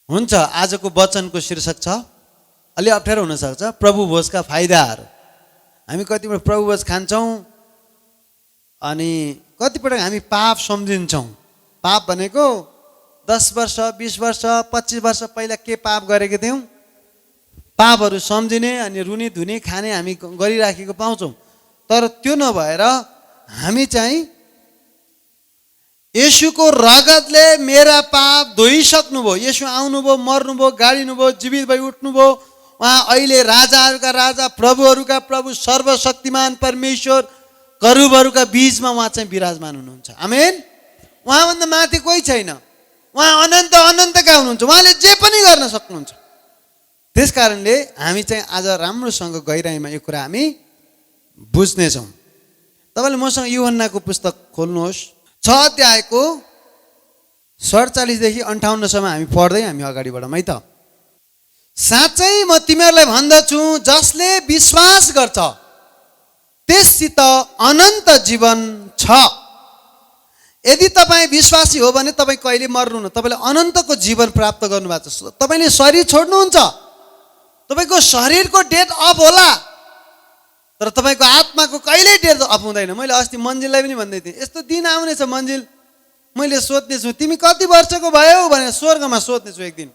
हुन्छ, आजको वचनको शीर्षक छ, अलि अप्ठ्यारो हुनसक्छ, प्रभु भोजका फाइदाहरू। हामी कतिपल्ट प्रभु भोज खान्छौँ अनि कतिपल्ट हामी पाप सम्झिन्छौँ। पाप भनेको 10 वर्ष 20 वर्ष 25 वर्ष पहिला के पाप गरेको थियौँ, पापहरू सम्झिने अनि रुनी धुनी खाने हामी गरिराखेको पाउँछौँ। तर त्यो नभएर हामी चाहिँ येशूको रगतले मेरा पाप धोइसक्नुभयो। येशू आउनुभयो, मर्नुभयो, गाडिनुभयो, जीवित भई उठ्नुभयो। उहाँ अहिले राजाहरूका राजा, प्रभुहरूका प्रभु, सर्वशक्तिमान परमेश्वर, करुबहरूका बीचमा उहाँ चाहिँ विराजमान हुनुहुन्छ। आमेन। उहाँभन्दा माथि कोही छैन। उहाँ अनन्त अनन्तका हुनुहुन्छ। उहाँले जे पनि गर्न सक्नुहुन्छ। त्यस कारणले हामी चाहिँ आज राम्रोसँग गहिराइमा यो कुरा हामी बुझ्नेछौँ। तपाईँले मसँग यूहन्नाको पुस्तक खोल्नुहोस्, 6 अध्यायको 47 देखि 58 सम्म हामी पढ्दै हामी अगाडि बढौँ है त। साँच्चै म तिमीहरूलाई भन्दछु, जसले विश्वास गर्छ त्यससित अनन्त जीवन छ। यदि तपाईँ विश्वासी हो भने तपाईँ कहिले मर्नुहुन्न, तपाईँले अनन्तको जीवन प्राप्त गर्नुभएको छ। तपाईँले शरीर छोड्नुहुन्छ, तपाईँको शरीरको डेथ अफ होला, तर तपाईँको आत्माको कहिल्यै डेथ अफ हुँदैन। मैले अस्ति मन्जिललाई पनि भन्दै थिएँ, यस्तो दिन आउनेछ मन्जिल, मैले सोध्नेछु तिमी कति वर्षको भयो भनेर स्वर्गमा सोध्नेछु एक दिन।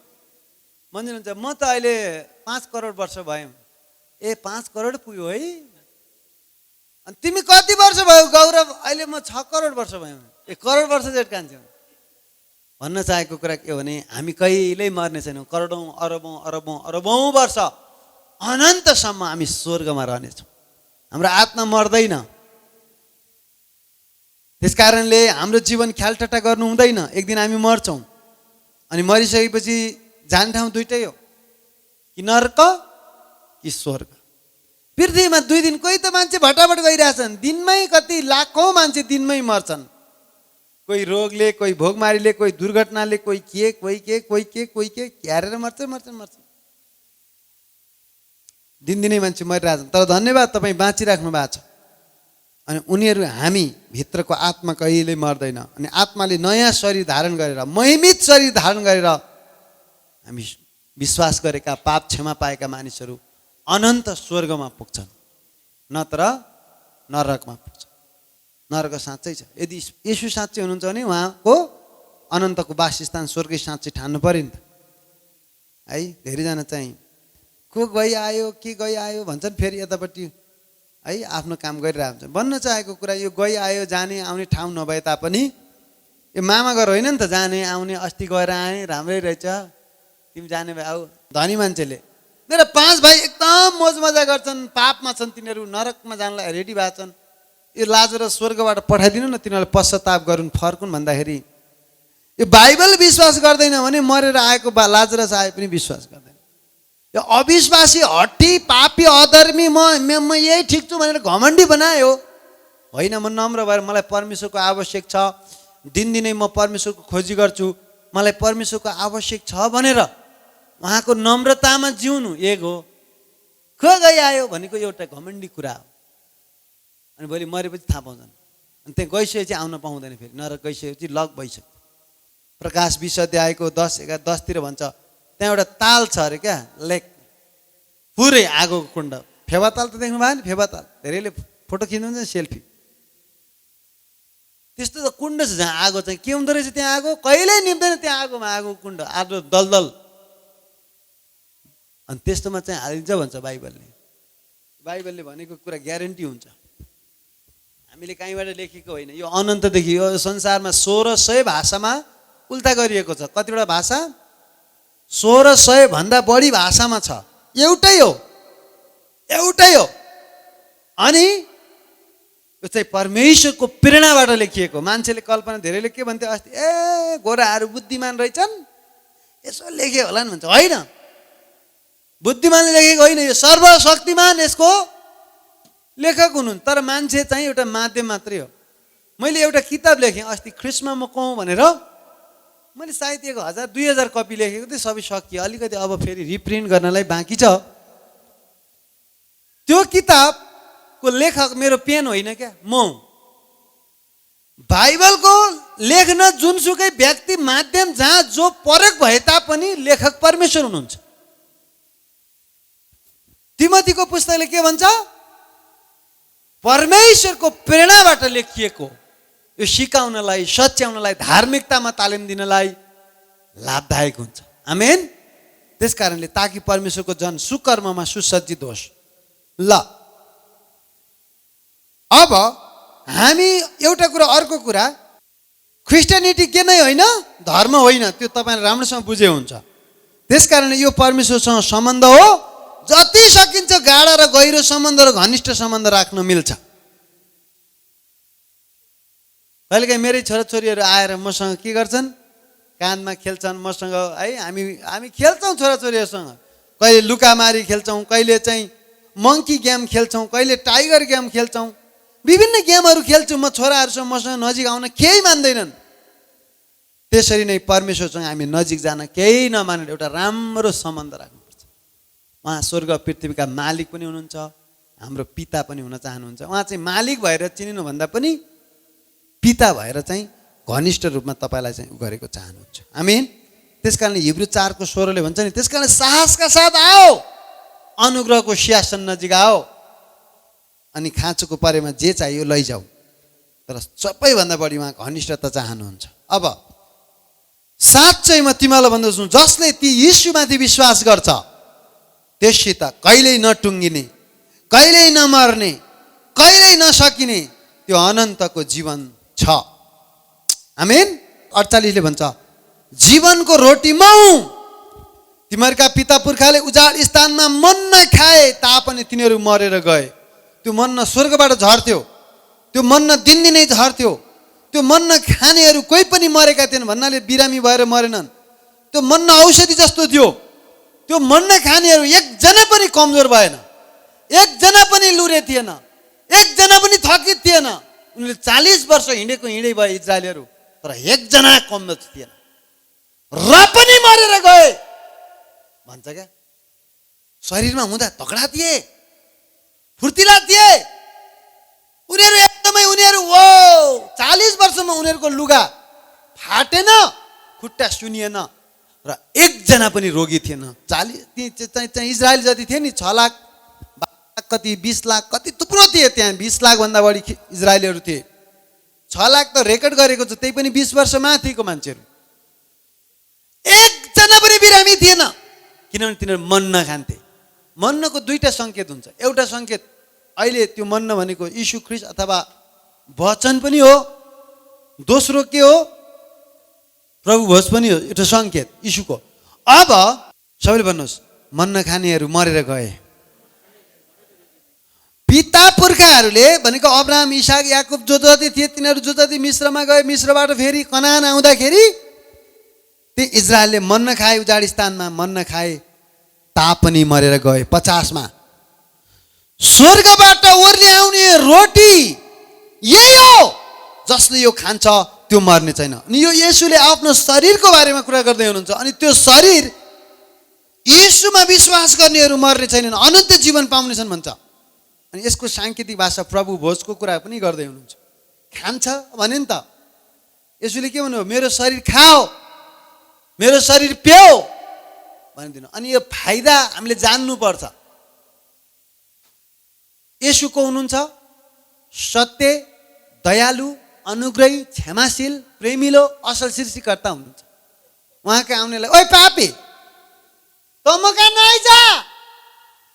मन्जिल हुन्छ, म त अहिले 5 करोड वर्ष भयौँ। ए 5 करोड पुग्यो है। अनि तिमी कति वर्ष भयो गौरव? अहिले म 6 करोड वर्ष भयौँ। ए करोड वर्ष जेठ कान्छौँ। भन्न चाहेको कुरा के हो भने हामी कहिल्यै मर्ने छैनौँ। करोडौँ अरबौँ अरबौँ अरबौँ वर्ष अनन्तसम्म हामी स्वर्गमा रहनेछौँ। हाम्रो आत्मा मर्दैन। त्यस कारणले हाम्रो जीवन ख्यालठट्टा गर्नु हुँदैन। एक दिन हामी मर्छौँ अनि मरिसकेपछि जाने ठाउँ दुइटै हो, कि नर्क कि स्वर्ग। पृथ्वीमा 2 दिन कोही त मान्छे भटाभट गइरहेछन्, दिनमै कति लाखौँ मान्छे दिनमै मर्छन्। कोही रोगले, कोही भोगमारीले, कोही दुर्घटनाले, कोही के क्यारेर मर्छन्। दिनदिनै मान्छे मरिरहेछन्। तर धन्यवाद तपाईँ बाँचिराख्नु भएको छ। अनि उनीहरू हामी भित्रको आत्मा कहिल्यै मर्दैन। अनि आत्माले नयाँ शरीर धारण गरेर, महिमित शरीर धारण गरेर हामी विश्वास गरेका, पाप क्षमा पाएका मानिसहरू अनन्त स्वर्गमा पुग्छन्, नत्र नरकमा पुग्छन्। नरक साँच्चै छ। यदि येशू साँच्चै हुनुहुन्छ भने उहाँको अनन्तको वासस्थान स्वर्गै साँच्चै ठान्नु पर्यो नि त है। धेरैजना चाहिँ को गइआयो के गइआयो भन्छन्, फेरि यतापट्टि है आफ्नो काम गरिरहेको हुन्छ। भन्न चाहेको कुरा यो गइआयो जाने आउने ठाउँ नभए तापनि यो मामा घर होइन नि त, जाने आउने। अस्ति गएर आएँ, राम्रै रहेछ, तिमी जाने भए आऊ। धनी मान्छेले, मेरो 5 भाइ एकदम मोज मजा गर्छन्, पापमा छन्, तिनीहरू नरकमा जानलाई रेडी भएको छन्। यो लाजरस स्वर्गबाट पठाइदिनु न, तिनीहरूले पश्चाताप गरून्, फर्कुन् भन्दाखेरि यो बाइबल विश्वास गर्दैन भने मरेर आएको लाजरस आए पनि विश्वास गर्दैन। यो अविश्वासी, हट्टी, पापी, अधर्मी, म यही ठिक छु भनेर घमण्डी बनायो होइन। म नम्र भएर मलाई परमेश्वरको आवश्यक छ, दिनदिनै म परमेश्वरको खोजी गर्छु, मलाई परमेश्वरको आवश्यक छ भनेर उहाँको नम्रतामा जिउनु एक हो। खो गइआयो भनेको एउटा घमण्डी कुरा हो। अनि भोलि मरेपछि थाहा पाउँछन्। अनि त्यहाँ गइसकेपछि आउन पाउँदैन। फेरि नरक गइसकेपछि लक भइसक्यो। प्रकाश 20 अध्यायको 10 तिर भन्छ, त्यहाँ एउटा ताल छ अरे क्या, लेक, पुरै आगोको कुण्ड। फेवा ताल त देख्नु भयो नि, फेवा ताल धेरैले फोटो खिच्नुहुन्छ सेल्फी। त्यस्तो त कुण्ड छ जहाँ आगो चाहिँ के हुँदो रहेछ, त्यहाँ आगो कहिल्यै निप्दैन। त्यहाँ आगोमा आगोको कुण्ड, आगो दलदल। अनि त्यस्तोमा चाहिँ हालिन्छ भन्छ बाइबलले। बाइबलले भनेको कुरा ग्यारेन्टी हुन्छ। हामीले कहीँबाट लेखेको होइन। यो अनन्तदेखि यो संसारमा 1600 भाषामा उल्टा गरिएको छ। कतिवटा भाषा 1600 भन्दा बढी भाषामा छ। एउटै हो। अनि यो चाहिँ परमेश्वरको प्रेरणाबाट लेखिएको। मान्छेले कल्पना, धेरैले के भन्थ्यो अस्ति, ए गोराहरू बुद्धिमान रहेछन् यसो लेख्यो होला नि भन्छ। होइन, बुद्धिमानले लेखेको होइन, यो सर्वशक्तिमान यसको लेखक हुनुहुन्छ। तर मान्छे चाहिँ एउटा माध्यम मात्रै हो। मैले एउटा किताब लेखेँ अस्ति, ख्रिस्टमा म कहूँ भनेर। मैले सायद 1000-2000 कपी लेखेको थिएँ, सबै सकियो। अलिकति अब फेरि रिप्रिन्ट गर्नलाई बाँकी छ। त्यो किताबको लेखक मेरो पेन होइन क्या, म। बाइबलको लेख्न जुनसुकै व्यक्ति माध्यम जहाँ जो प्रयोग भए तापनि लेखक परमेश्वर हुनुहुन्छ। तिमोथीको पुस्तकले के भन्छ? परमेश्वरको प्रेरणाबाट लेखिएको, यो सिकाउनलाई, सच्याउनलाई, धार्मिकतामा तालिम दिनलाई लाभदायक हुन्छ। आमेन। त्यसकारणले ताकि परमेश्वरको जन सुकर्ममा सुसज्जित होस्। ल अब हामी एउटा कुरा, अर्को कुरा, क्रिस्चियनिटी के नै होइन, धर्म होइन, त्यो तपाईँले राम्रोसँग बुझे हुन्छ। त्यसकारणले यो परमेश्वरसँग सम्बन्ध हो, जति सकिन्छ गाढा र गहिरो सम्बन्ध र घनिष्ठ सम्बन्ध राख्न मिल्छ। कहिलेकाहीँ मेरै छोराछोरीहरू आएर मसँग के गर्छन्, काँधमा खेल्छन् मसँग है, हामी खेल्छौँ छोराछोरीहरूसँग, कहिले लुकामारी खेल्छौँ, कहिले चाहिँ मङ्की गेम खेल्छौँ, कहिले टाइगर गेम खेल्छौँ, विभिन्न गेमहरू खेल्छौँ। म छोराहरूसँग मसँग नजिक आउन केही मान्दैनन्। त्यसरी नै परमेश्वरसँग हामी नजिक जान केही नमानेर एउटा राम्रो सम्बन्ध राख्नुपर्छ। उहाँ स्वर्ग पृथ्वीका मालिक पनि हुनुहुन्छ, हाम्रो पिता पनि हुन चाहनुहुन्छ। उहाँ चाहिँ मालिक भएर चिनिनुभन्दा पनि पिता भएर चाहिँ घनिष्ठ रूपमा तपाईँलाई चाहिँ गरेको चाहनुहुन्छ। आमेन। त्यसकारणले हिब्रू 4:16 भन्छ नि, त्यसकारणले साहसका साथ आओ, अनुग्रहको सिंहासन नजिक आओ, अनि खाँचोको परेमा जे चाहियो लैजाऊ, तर सबैभन्दा बढी उहाँ घनिष्ठता चाहनुहुन्छ। अब साँच्चै म तिमीलाई भन्दछु, जसले ती यीशुमाथि विश्वास गर्छ त्यससित कहिल्यै नटुङ्गिने, कहिल्यै नमर्ने, कहिल्यै नसकिने त्यो अनन्तको जीवन छ। आमेन। 48ले भन्छ, जीवनको रोटी म हुँ। तिमीहरूका पिता पुर्खाले उजाड स्थानमा मन्ना खाए तापनि तिनीहरू मरेर गए। त्यो मन्ना स्वर्गबाट झर्थ्यो, त्यो मन्ना दिनदिनै झर्थ्यो। त्यो मन्ना खानेहरू कोही पनि मरेका थिएनन् भन्नाले बिरामी भएर मरेनन्। त्यो मन्ना औषधि जस्तो थियो। त्यो मन्ना खानेहरू एकजना पनि कमजोर भएन, एकजना पनि लुरे थिएन, एकजना पनि थकित थिएन। उनीहरूले 40 वर्ष हिँडेको हिँडै भए इजरायलीहरू, तर एकजना कमजोर थिएन र पनि मरेर गए भन्छ क्या। शरीरमा हुँदा तगडा थिए, फुर्तिला थिए उनीहरू, एकदमै उनीहरू। वो 40 वर्षमा उनीहरूको लुगा फाटेन, खुट्टा सुनिएन र एकजना पनि रोगी थिएन। 40 चाहिँ इजरायल जति थिए नि, 6 लाख कति 20 लाख कति थुप्रो थिए त्यहाँ। 20 लाख भन्दा बढी इजरायलीहरू थिए। 6 लाख त रेकर्ड गरेको छ, त्यही पनि 20 वर्ष माथिको मान्छेहरू। एकजना पनि बिरामी थिएन, किनभने तिनीहरू मन्ना खान्थे। मन्नको दुईटा सङ्केत हुन्छ। एउटा सङ्केत अहिले त्यो मन्ना भनेको यीशु ख्रीष्ट अथवा वचन पनि हो, दोस्रो के हो, प्रभु भोज पनि हो, एउटा सङ्केत यीशुको। अब सबैले भन्नुहोस्, मन्ना खानेहरू मरेर गए। पिता पुर्खाहरूले भनेको अब्राहम, इसाक, याकुब जो जति थिए तिनीहरू जो जति मिश्रमा गए, मिश्रबाट फेरि कनान आउँदाखेरि ती इजरायलले मन्ना खाए, उजाड स्थानमा मन्ना खाए तापनि मरेर गए। 50 मा स्वर्गबाट ओर्ली आउने रोटी यही हो, जसले यो खान्छ त्यो मर्ने छैन। अनि यो येशूले आफ्नो शरीरको बारेमा कुरा गर्दै हुनुहुन्छ। अनि त्यो शरीर येशूमा विश्वास गर्नेहरू मर्ने छैनन्, अनन्त जीवन पाउनेछन् भन्छ। अनि यसको साङ्केतिक भाषा प्रभु भोजको कुरा पनि गर्दै हुनुहुन्छ। खान्छ भने नि त येशूले के भन्नुभयो, मेरो शरीर खाओ, मेरो शरीर पियो भनिदिनु। अनि यो फाइदा हामीले जान्नुपर्छ। येशू को हुनुहुन्छ? सत्य, दयालु, अनुग्रही, क्षमाशील, प्रेमिलो, असल सृष्टिकर्ता हुनुहुन्छ। उहाँका आउनेलाई ओइ पापी त म कहाँ नआइज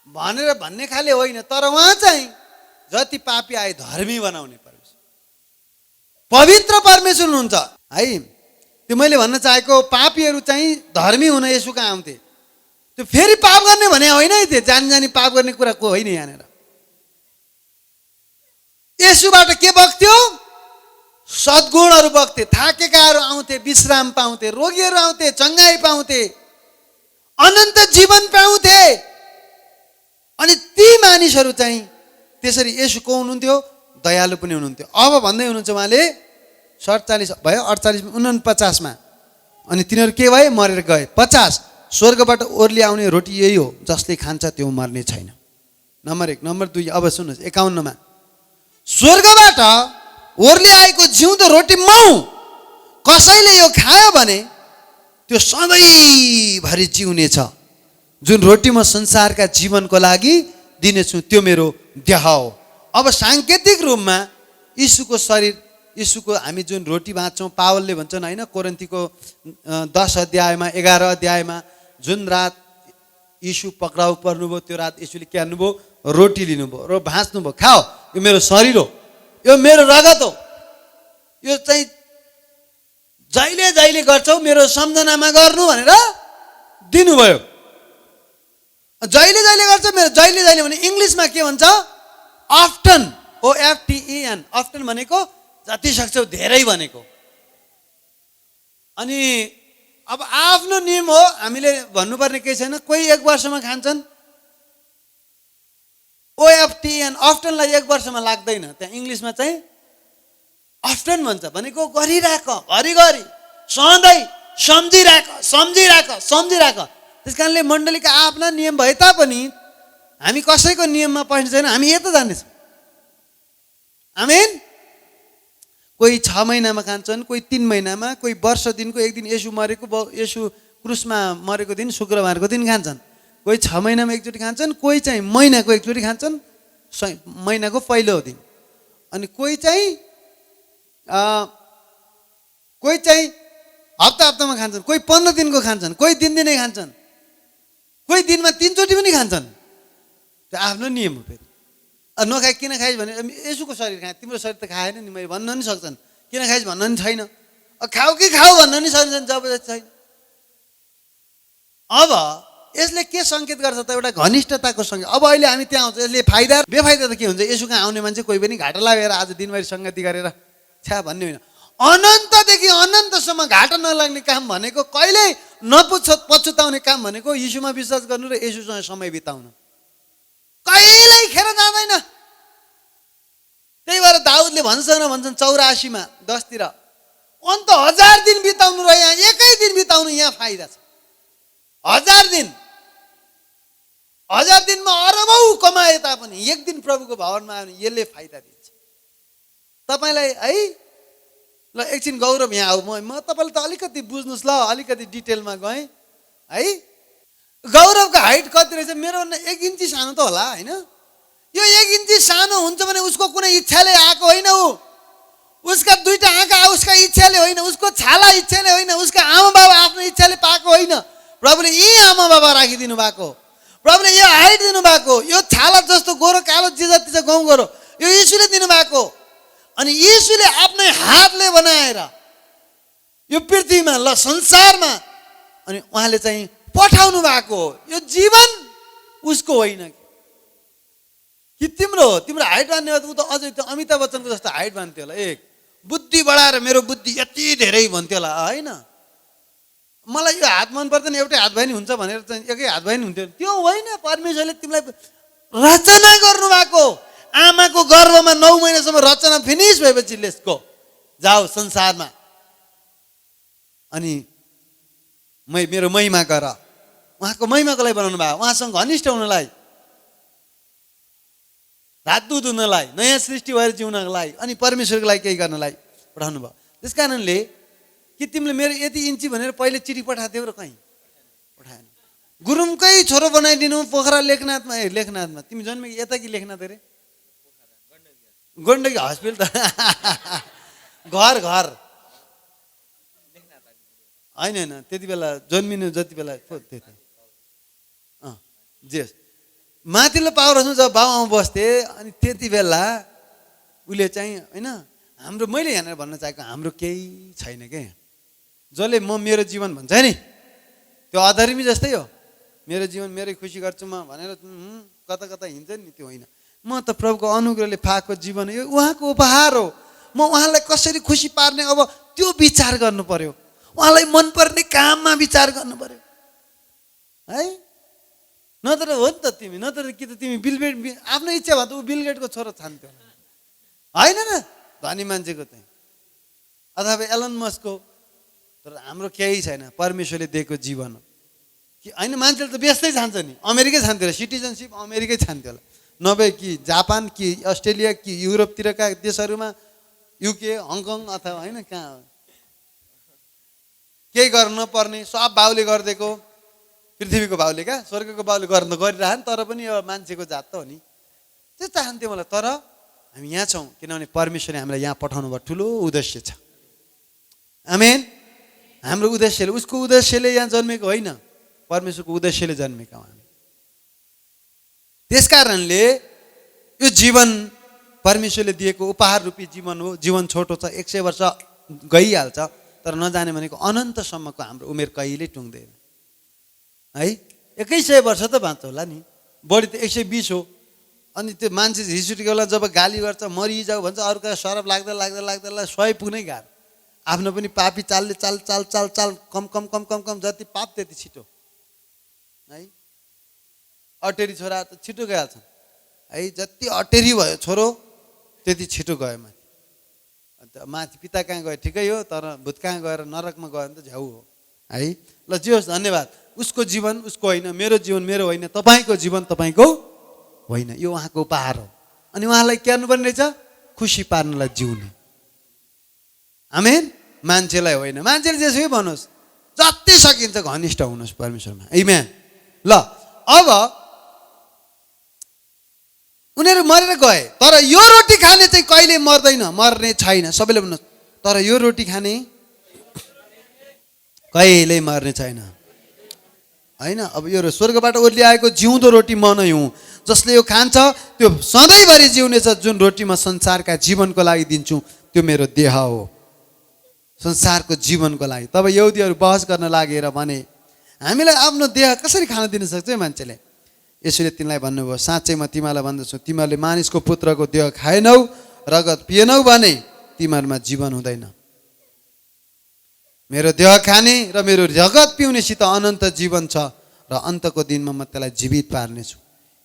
भनेर भन्ने खाले होइन, तर उहाँ चाहिँ जति पापी आए धर्मी बनाउने परमेश्वर, पवित्र परमेश्वर हुनुहुन्छ है। त्यो मैले भन्न चाहेको पापीहरू चाहिँ धर्मी हुन येशू कहाँ आउँथे। त्यो फेरि पाप गर्ने भने होइन है, त्यो जानी जानी पाप गर्ने कुरा को होइन यहाँनिर। येशूबाट के बग्थ्यो? सद्गुणहरू बग्थे। थाकेकाहरू आउँथे, विश्राम पाउँथे, रोगीहरू आउँथे, चङ्गाई पाउँथे, अनन्त जीवन पाउँथे। अनि ती मानिसहरू चाहिँ त्यसरी येशू को हुनुहुन्थ्यो? दयालु पनि हुनुहुन्थ्यो। अब भन्दै हुनुहुन्छ उहाँले 47 भयो, 48 49 मा अनि तिनीहरू के भए? मरेर गए। 50 स्वर्गबाट ओर्ली आउने रोटी यही हो, जसले खान्छ त्यो मर्ने छैन। नम्बर 1। नम्बर 2 अब सुन्नुहोस् 51 मा, स्वर्गबाट ओर्ली आएको जिउँदो रोटी म हुँ, कसैले यो खायो भने त्यो सधैँभरि जिउनेछ। जुन रोटी म संसारका जीवनको लागि दिनेछु त्यो मेरो देह हो। अब साङ्केतिक रूपमा यीशुको शरीर, यीशुको हामी जुन रोटी बाँच्छौँ, पावलले भन्छन् होइन, कोरिन्थीको 10 अध्यायमा 11 अध्यायमा, जुन रात यीशु पक्राउ पर्नुभयो त्यो रात यीशुले के गर्नुभयो? रोटी लिनुभयो र भाँच्नुभयो, खाओ यो मेरो शरीर हो, यो मेरो रगत हो, यो चाहिँ जहिले जहिले गर्छौ मेरो सम्झनामा गर्नु भनेर दिनुभयो। जहिले जहिले गर्छ मेरो, जहिले जहिले भने इङ्ग्लिसमा के भन्छ? अफ्टन, OFTEN, अफ्टन भनेको जति सक्छौ धेरै भनेको। अनि अब आफ्नो नियम हो, हामीले भन्नुपर्ने केही छैन। कोही 1 वर्षमा खान्छन्, OFTN अफ्टनलाई 1 वर्षमा लाग्दैन, त्यहाँ इङ्ग्लिसमा चाहिँ अफ्टन भन्छ, भनेको गरिराख, घरिघरि, सधैँ सम्झिराख। त्यस कारणले मण्डलीका आफ्ना नियम भए तापनि हामी कसैको नियममा पर्ने छैन, हामी यता जानेछौँ। आमेन। कोही 6 महिनामा खान्छन्, कोही 3 महिनामा, कोही वर्ष दिनको एक दिन येशू क्रुसमा मरेको दिन शुक्रबारको दिन खान्छन्। कोही 6 महिनामा एकचोटि खान्छन्, कोही चाहिँ महिनाको एकचोटि खान्छन्, महिनाको पहिलो दिन। अनि कोही चाहिँ हप्तामा खान्छन्, कोही 15 दिनको खान्छन्, कोही दिनै खान्छन्, कोही दिनमा 3 चोटि पनि खान्छन्। त्यो आफ्नो नियम हो। फेरि नखाए किन खाइस् भने येशूको शरीर खाए, तिम्रो शरीर त खाएन नि, मैले भन्न नि सक्छन्। किन खाइस् भन्न नि छैन, खाऊ कि खाऊ भन्न नि सक्छन्, जबरजस्ती छैन। अब यसले के सङ्केत गर्छ त? एउटा घनिष्ठताको सङ्केत। अब अहिले हामी त्यहाँ आउँछ, यसले फाइदा बेफाइदा त के हुन्छ? येशू कहाँ आउने मान्छे कोही पनि घाटा लागेर आज दिनभरि सङ्गति गरेर छ्या भन्ने होइन। अनन्तदेखि अनन्तसम्म घाटा नलाग्ने काम भनेको, कहिल्यै पछुताउने काम भनेको यीशुमा विश्वास गर्नु र येशूसँग समय बिताउनु। कहिल्यै खेर जाँदैन। त्यही भएर दाउदले भन्छन् 84 मा 10 तिर, अन्त 1000 दिन बिताउनु र यहाँ एकै दिन बिताउनु, यहाँ फाइदा छ। 1000 दिनमा अरबौँ कमाए तापनि एक दिन प्रभुको भवनमा आयो भने यसले फाइदा दिन्छ तपाईँलाई है। ल एकछिन गौरव यहाँ आऊ, म तपाईँले त अलिकति बुझ्नुहोस् ल, अलिकति डिटेलमा गएँ है। गौरवको हाइट कति रहेछ? मेरोभन्दा 1 इन्ची सानो त होला होइन। यो 1 इन्ची सानो हुन्छ भने उसको कुनै इच्छाले आएको होइन, उसका 2टा आँखा उसका इच्छाले होइन, उसको छाला इच्छाले होइन, उसका आमा बाबा आफ्नो इच्छाले पाएको होइन। प्रभुले यी आमा बाबा राखिदिनु भएको, प्रभुले यो हाइट दिनुभएको, यो छाला जस्तो गोरो कालो जे जति छ गाउँ गोरो, यो यीशुले दिनुभएको। अनि यीशुले आफ्नै हातले बनाएर यो पृथ्वीमा, ल संसारमा, अनि उहाँले चाहिँ पठाउनु भएको। यो जीवन उसको होइन कि तिम्रो हो? तिम्रो हाइट बान्ने हो त अझै त्यो अमिताभ बच्चनको जस्तो हाइट बान्थ्यो होला। एक बुद्धि बढाएर मेरो बुद्धि यति धेरै भन्थ्यो होला होइन। मलाई यो हात मन पर्दैन, एउटै हात भए नि हुन्छ भनेर चाहिँ एकै हात भए नि हुन्थ्यो, त्यो होइन। परमेश्वरले तिमीलाई रचना गर्नुभएको। आमाको गर्भमा 9 महिनासम्म रचना फिनिस भएपछि लेट्स गो, जाऊ संसारमा, अनि मेरो महिमा गर। उहाँको महिमाको लागि बनाउनु भयो, उहाँसँग घनिष्ठ हुनलाई, रात दुध हुनलाई, नयाँ सृष्टि भएर जिउनको लागि, अनि परमेश्वरको लागि केही गर्नलाई पठाउनु भयो। त्यस कारणले कि तिमीले मेरो यति इन्ची भनेर पहिले चिठी पठाएको थियौ र कहीँ पठाएन। गुरुङकै छोरो बनाइदिनु पोखरा लेखनाथमा तिमी जन्मे यता कि लेखनाथ अरे गण्डकी हस्पिटल त घर होइन त्यति बेला जन्मिनु जति बेला त्यति जे माथिल्लो पावर जब बाउ आमा बस्थे, अनि त्यति बेला उसले चाहिँ होइन हाम्रो, मैले यहाँनिर भन्न चाहेको हाम्रो केही छैन क्या। जसले मेरो जीवन भन्छ नि त्यो अधर्मी जस्तै हो। मेरो जीवन मेरै खुसी गर्छु म भनेर कता कता हिँड्छ नि, त्यो होइन। म त प्रभुको अनुग्रहले पाएको जीवन यो उहाँको उपहार हो। म उहाँलाई कसरी खुसी पार्ने अब त्यो विचार गर्नु पर्यो, उहाँलाई मनपर्ने काममा विचार गर्नु पर्यो है। नत्र हो नि त तिमी, नत्र कि त तिमी बिलगेट आफ्नो इच्छा भयो त ऊ बिलगेटको छोरो छान्थ्यो होइन र, धनी मान्छेको चाहिँ, अथवा एलन मस्कको। तर हाम्रो केही छैन, परमेश्वरले दिएको जीवन हो कि होइन। मान्छेले त व्यस्तै छान्छ नि, अमेरिकै छान्थ्यो होला, सिटिजनसिप अमेरिकै छान्थ्यो होला, नभए कि जापान कि अस्ट्रेलिया कि युरोपतिरका देशहरूमा युके हङकङ अथवा होइन कहाँ केही गर्न नपर्ने सब बाउले गरिदिएको, पृथ्वीको बाउले क्या, स्वर्गको बाउले गर्न गरिरह नि, तर पनि यो मान्छेको जात त हो नि, त्यो चाहन्थ्यो मलाई। तर हामी यहाँ छौँ किनभने परमेश्वरले हामीलाई यहाँ पठाउनु भयो, ठुलो उद्देश्य छ। आमेन। हाम्रो उद्देश्यले, उसको उद्देश्यले यहाँ जन्मेको होइन, परमेश्वरको उद्देश्यले जन्मेका हौँ हामी। त्यस कारणले यो जीवन परमेश्वरले दिएको उपहार रूपी जीवन हो। जीवन छोटो छ, 100 वर्ष गइहाल्छ, तर नजाने भनेको अनन्तसम्मको हाम्रो उमेर कहिले टुङ्दैन है। 2100 वर्ष त बाँच्छ होला नि, बढी त 120 हो। अनि त्यो मान्छे झिसुटीको बेला जब गाली गर्छ मरिजाऊ भन्छ, अरूका सरप लाग्दा लाग्दा लाग्दा 100 पुग्नै गाह्रो। आफ्नो पनि पापी चालले चाल चाल चाल चाल कम कम कम कम कम, जति पाप त्यति छिटो है। अटेरी छोरा त छिटो गइहाल्छन् है, जति अटेरी भयो छोरो त्यति छिटो गयो माथि। अन्त माथि पिता कहाँ गयो ठिकै हो, तर भूत कहाँ गएर नरकमा गयो भने त झ्याउ हो है। ल जे होस्, धन्यवाद। उसको जीवन उसको होइन, मेरो जीवन मेरो होइन, तपाईँको जीवन तपाईँको होइन, यो उहाँको उपहार हो। अनि उहाँलाई के गर्नुपर्ने रहेछ? खुसी पार्नलाई जिउने। आमेन। मान्छेलाई होइन, मान्छेले जेसुकै भन्नुहोस्, जति सकिन्छ घनिष्ठ हुनुहोस् परमेश्वरमा। आमेन। ल अब उनीहरू मरेर गए, तर यो रोटी खाने चाहिँ कहिले मर्दैन, मर्ने छैन। सबैले भन्नुहोस्, तर यो रोटी खाने कहिले मर्ने छैन होइन। अब यो स्वर्गबाट ओर्ली आएको जिउँदो रोटी म नै हुँ, जसले यो खान्छ त्यो सधैँभरि जिउनेछ। जुन रोटी म संसारका जीवनको लागि दिन्छु त्यो मेरो देह हो, संसारको जीवनको लागि। तब यहुदीहरू बहस गर्न लागेर भने, हामीलाई आफ्नो देह कसरी खान दिन सक्छ है मान्छेले? यसैले तिमीलाई भन्नुभयो, साँच्चै म तिमीलाई भन्दछु, तिमीहरूले मानिसको पुत्रको देह खाएनौ, रगत पिएनौ भने तिमीहरूमा जीवन हुँदैन। मेरो देह खाने र मेरो रगत पिउनेसित अनन्त जीवन छ, र अन्तको दिनमा म त्यसलाई जीवित पार्नेछु।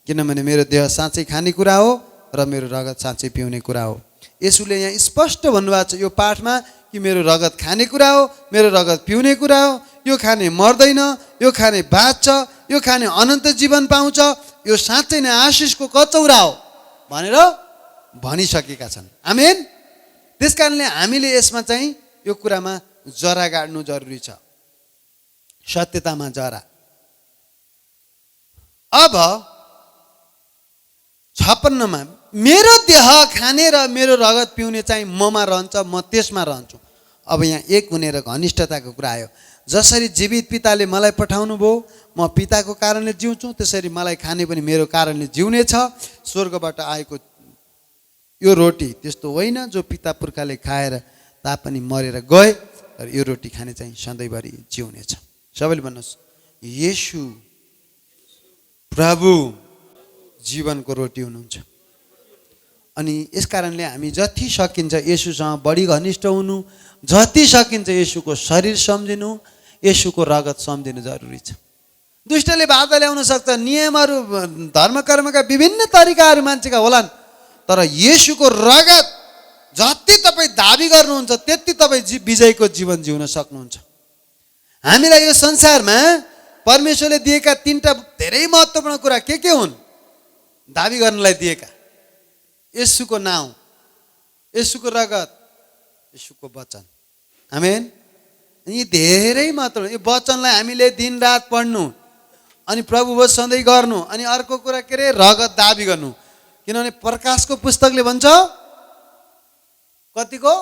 किनभने मेरो देह साँच्चै खाने कुरा हो र मेरो रगत साँच्चै पिउने कुरा हो। यसुले यहाँ स्पष्ट भन्नुभएको छ यो पाठमा कि मेरो रगत खाने कुरा हो, मेरो रगत पिउने कुरा हो, यो खाने मर्दैन, यो खाने बाँच्छ, यो खाने अनन्त जीवन पाउँछ, यो साँच्चै नै आशिषको कचौरा हो भनेर भनिसकेका छन्। आमेन। त्यस कारणले हामीले यसमा चाहिँ यो कुरामा जरा गाड्नु जरुरी छ, सत्यतामा जरा। अब 56मा मेरो देह खाने र मेरो रगत पिउने चाहिँ ममा रहन्छ, म त्यसमा रहन्छु। अब यहाँ एक हुने र घनिष्ठताको कुरा आयो। जसरी जीवित पिताले मलाई पठाउनु भयो, म पिताको कारणले जिउँछु, त्यसरी मलाई खाने पनि मेरो कारणले जिउने छ। स्वर्गबाट आएको यो रोटी त्यस्तो होइन जो पिता पुर्खाले खाएर तापनि मरेर गए, तर यो रोटी खाने चाहिँ सधैँभरि जिउने छ। सबैले भन्नुहोस्, येशू प्रभु जीवनको रोटी हुनुहुन्छ। अनि यस कारणले हामी जति सकिन्छ येशूसँग बढी घनिष्ठ हुनु, जति सकिन्छ येशूको शरीर सम्झिनु, येशूको रगत सम्झिनु जरुरी छ। दुष्टले बाधा ल्याउन सक्छ, नियमहरू धर्मकर्मका विभिन्न तरिकाहरू मान्छेका होलान्, तर येशूको रगत जति तपाईँ दाबी गर्नुहुन्छ त्यति तपाईँ विजयको जीवन जिउन सक्नुहुन्छ। हामीलाई यो संसारमा परमेश्वरले दिएका 3टा धेरै महत्त्वपूर्ण कुरा के हुन् दाबी गर्नलाई दिएका? येशूको नाउँ, येशूको रगत, येशूको वचन। आमेन। यी धेरै महत्त्वपूर्ण, यो वचनलाई हामीले दिनरात पढ्नु, अनि प्रभु भोज सधैँ गर्नु, अनि अर्को कुरा के अरे रगत दाबी गर्नु। किनभने प्रकाशको पुस्तकले भन्छ कतिको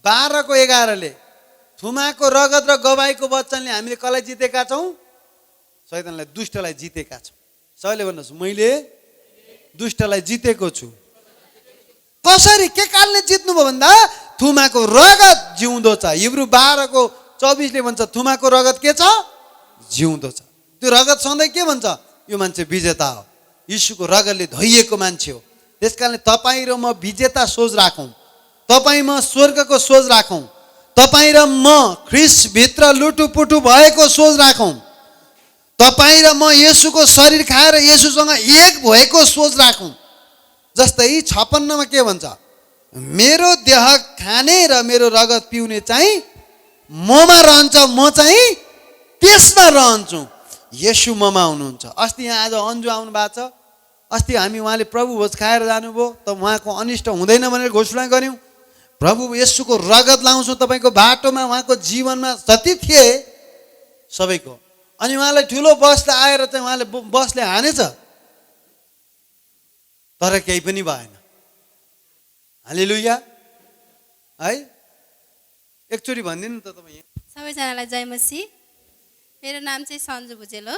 12:11ले थुमाको रगत र गवाईको वचनले हामीले कसलाई जितेका छौँ? शैतानलाई, दुष्टलाई जितेका छौँ। सबैले भन्नुहोस्, मैले दुष्टलाई जितेको छु। कसरी, के कारणले जित्नुभयो भन्दा थुमाको रगत जिउँदो छ। हिब्रू 12:24ले भन्छ थुमाको रगत के छ? जिउँदो छ। त्यो रगत सधैँ के भन्छ? यो मान्छे विजेता हो, यीशुको रगतले धोइएको मान्छे हो। त्यसकारणले तपाईँ र म विजेता सोच राखौँ, तपाईँ म स्वर्गको सोच राखौँ, तपाईँ र म ख्रिस्टभित्र लुटुपुटु भएको सोच राखौँ, तपाईँ र म येशूको शरीर खाएर येशूसँग एक भएको सोच राखौँ। जस्तै 56मा के भन्छ? मेरो देह खाने र मेरो रगत पिउने चाहिँ ममा रहन्छ, म चाहिँ त्यसमा रहन्छु। येशू ममा हुनुहुन्छ। अस्ति यहाँ आज अन्जु आउनु भएको छ। अस्ति हामी उहाँले प्रभु भोज खाएर जानुभयो, त उहाँको अनिष्ट हुँदैन भनेर घोषणा गऱ्यौँ। प्रभु येशूको रगत लाउँछौँ तपाईँको बाटोमा, उहाँको जीवनमा जति थिए सबैको। अनि उहाँलाई ठुलो बसले आएर चाहिँ उहाँले बसले हानेछ, तर केही पनि भएन। हालेलुया है। एकचोटि भनिदिनु त तपाईँ। सबैजनालाई जय मसीह। मेरो नाम चाहिँ सन्जु भुजेल हो।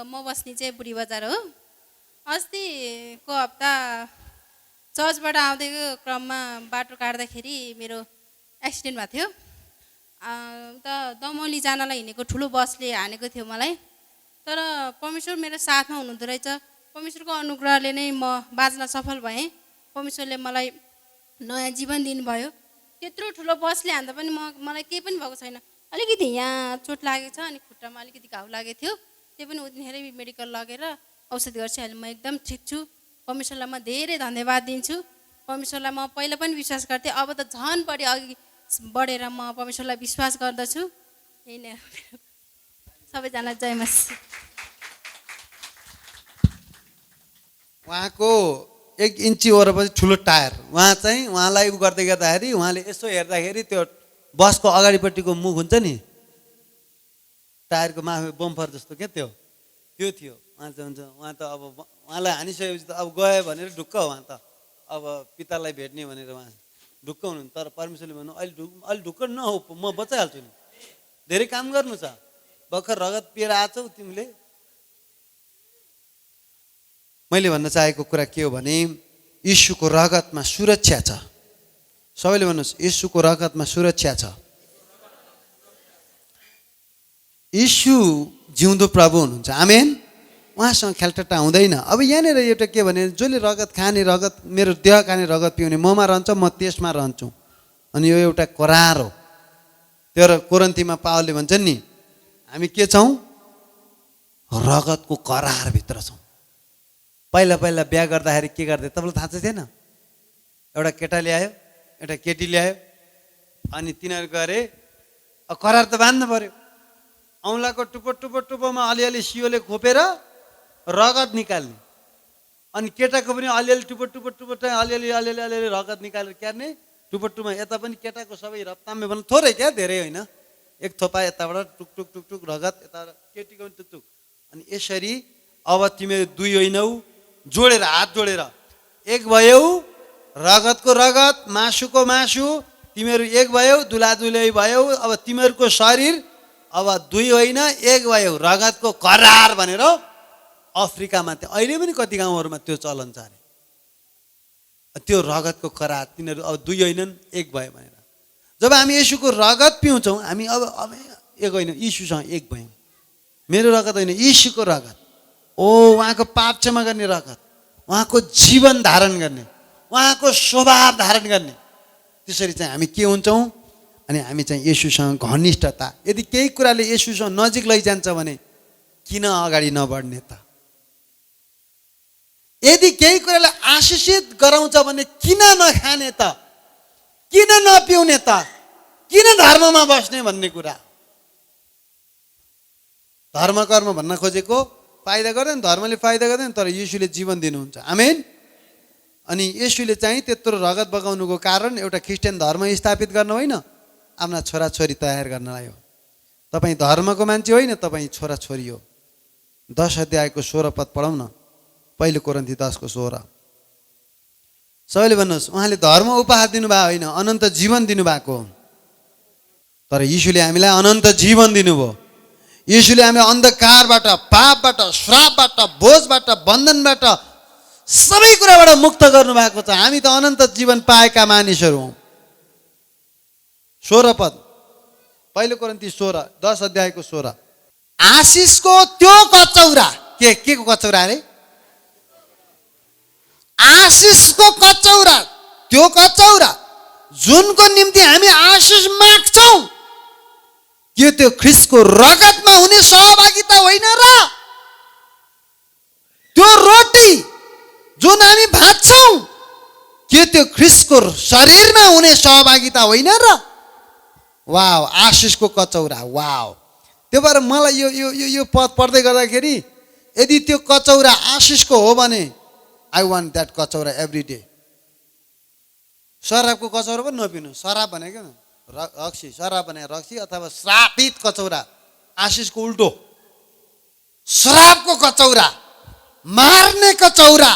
म बस्ने चाहिँ बुढी बजार हो। अस्तिको हप्ता चर्चबाट आउँदैको क्रममा बाटो काट्दाखेरि मेरो एक्सिडेन्ट भएको थियो। त दमौली जानलाई हिँडेको ठुलो बसले हानेको थियो मलाई। तर परमेश्वर मेरो साथमा हुनुहुँदो रहेछ। परमेश्वरको अनुग्रहले नै म बाँच्न सफल भएँ। परमेश्वरले मलाई नयाँ जीवन दिनुभयो। त्यत्रो ठुलो बसले हान्दा पनि मलाई केही पनि भएको छैन। अलिकति यहाँ चोट लागेको छ, अनि खुट्टामा अलिकति घाउ लागेको थियो। त्यो पनि उतिखेरै मेडिकल लगेर औषधि गर्छु। अहिले म एकदम ठिक छु। परमेश्वरलाई म धेरै धन्यवाद दिन्छु। परमेश्वरलाई म पहिला पनि विश्वास गर्थेँ, अब त झन् बढी अघि बढेर म परमेश्वरलाई विश्वास गर्दछु। यही नै हो। सबैजना जय मसीह। उहाँको 1 इन्ची वरपछि ठुलो टायर, उहाँलाई उ गर्दै गर्दाखेरि उहाँले यसो हेर्दाखेरि त्यो बसको अगाडिपट्टिको मुख हुन्छ नि, टायरको माथि बम्फर जस्तो क्या, त्यो थियो। उहाँ चाहिँ हुन्छ, उहाँ त अब उहाँलाई हानिसकेपछि त अब गयो भनेर ढुक्क हो। उहाँ त अब पितालाई भेट्ने भनेर उहाँ ढुक्क हुनुहुन्छ। तर परमेश्वरले भन्नु अहिले ढुक्क नहो, म बचाइहाल्छु नि, धेरै काम गर्नु छ। भर्खर रगत पिएर आछौ तिमीले। मैले भन्न चाहेको कुरा के हो भने यीशुको रगतमा सुरक्षा छ। सबैले भन्नुहोस्, यीशुको रगतमा सुरक्षा छ। यीशु जिउँदो प्रभु हुनुहुन्छ। आमेन। उहाँसँग खेलटट्टा हुँदैन। अब यहाँनिर एउटा के भने, जसले रगत खाने, रगत मेरो देह खाने, रगत पिउने ममा रहन्छ, म त्यसमा रहन्छु। अनि यो एउटा करार हो। त्यो कोरिन्थीमा पावलले भन्छन् नि, हामी के छौँ? रगतको करारभित्र छौँ। पहिला बिहा गर्दाखेरि के गर्दै तपाईँलाई थाहा छैन? एउटा केटा ल्यायो, एउटा केटी ल्यायो, अनि तिनीहरू गरे करार त बाँध्नु पर्यो। औँलाको टुप्पोमा अलिअलि सियोले खोपेर रगत निकाल्ने, अनि केटाको पनि अलिअलि टुप्पो अलिअलि रगत निकालेर क्यार्ने टुप्पोमा। यता पनि केटाको सबै रप्तामे भन्नु थोरै क्या, धेरै होइन। एक थोपा यताबाट टुक रगत, यता केटीको पनि टुक। अनि यसरी अब तिमीहरू दुई होइनौ, जोडेर हात जोडेर एक भयौ, रगतको रगत, मासुको मासु, तिमीहरू एक भयौ, दुलादुलै भयौ। अब तिमीहरूको शरीर अब दुई होइन एक भयौ, रगतको करार भनेर अफ्रिकामा थियो। अहिले पनि कति गाउँहरूमा त्यो चलन छ अरे। त्यो रगतको करार, तिनीहरू अब दुई होइनन् एक भयो भनेर। जब हामी येशूको रगत पिउँछौँ, हामी अब एक होइन, यीशुसँग एक भयौँ। मेरो रगत होइन, यीशुको रगत। उहाँको पाप क्षमा गर्ने रगत, उहाँको जीवन धारण गर्ने, उहाँको स्वभाव धारण गर्ने। त्यसरी चाहिँ हामी के हुन्छौँ? अनि हामी चाहिँ येशूसँग घनिष्ठता। यदि केही कुराले येशूसँग नजिक लैजान्छ भने किन अगाडि नबढ्ने त? यदि केही कुराले आशिषित गराउँछ भने किन नखाने त? किन नपिउने त? किन धर्ममा बस्ने भन्ने कुरा। धर्म कर्म भन्न खोजेको फाइदा गर्दैन, धर्मले फाइदा गर्दैन, तर येशूले जीवन दिनुहुन्छ। आमेन। अनि येशूले चाहिँ त्यत्रो रगत बगाउनुको कारण एउटा क्रिस्चियन धर्म स्थापित गर्न होइन, आफ्ना छोराछोरी तयार गर्नलाई हो। तपाईँ धर्मको मान्छे होइन, तपाईँ छोराछोरी हो। 10 अध्यायको 16 पद पढौँ न। पहिलो कोरिन्थी 10:16। सबैले भन्नुहोस्, उहाँले धर्म उपहार दिनुभएको होइन, अनन्त जीवन दिनुभएको हो। तर यीशुले हामीलाई अनन्त जीवन दिनुभयो। यीशुले हामीलाई अन्धकारबाट, पापबाट, श्रापबाट, बोझबाट, बन्धनबाट, सबै कुराबाट मुक्त गर्नुभएको छ। हामी त अनन्त जीवन पाएका मानिसहरू हौँ। 16 पद, पहिलो कोरिन्थी 16, 10 अध्यायको 16। आशिषको त्यो कचौरा, के को कचौरा अरे? आशिषको कचौरा, त्यो कचौरा जुनको निम्ति हामी आशिष माग्छौँ, के त्यो ख्रीष्टको रगतमा हुने सहभागिता होइन र? त्यो रोटी जुन हामी भाँच्छौँ, के त्यो ख्रीष्टको शरीरमा हुने सहभागिता होइन र? वाव, आशिषको कचौरा। वाव। त्यो भएर मलाई यो पद पढ्दै गर्दाखेरि यदि त्यो कचौरा आशिषको हो भने आई वान्ट द्याट कचौरा एभ्री डे। शराबको कचौरा पनि नपिउनु। शराब भनेको रक्सी, शराब भनेको रक्सी अथवा श्रापित कचौरा, आशिषको उल्टो। शराबको कचौरा, मार्ने कचौरा,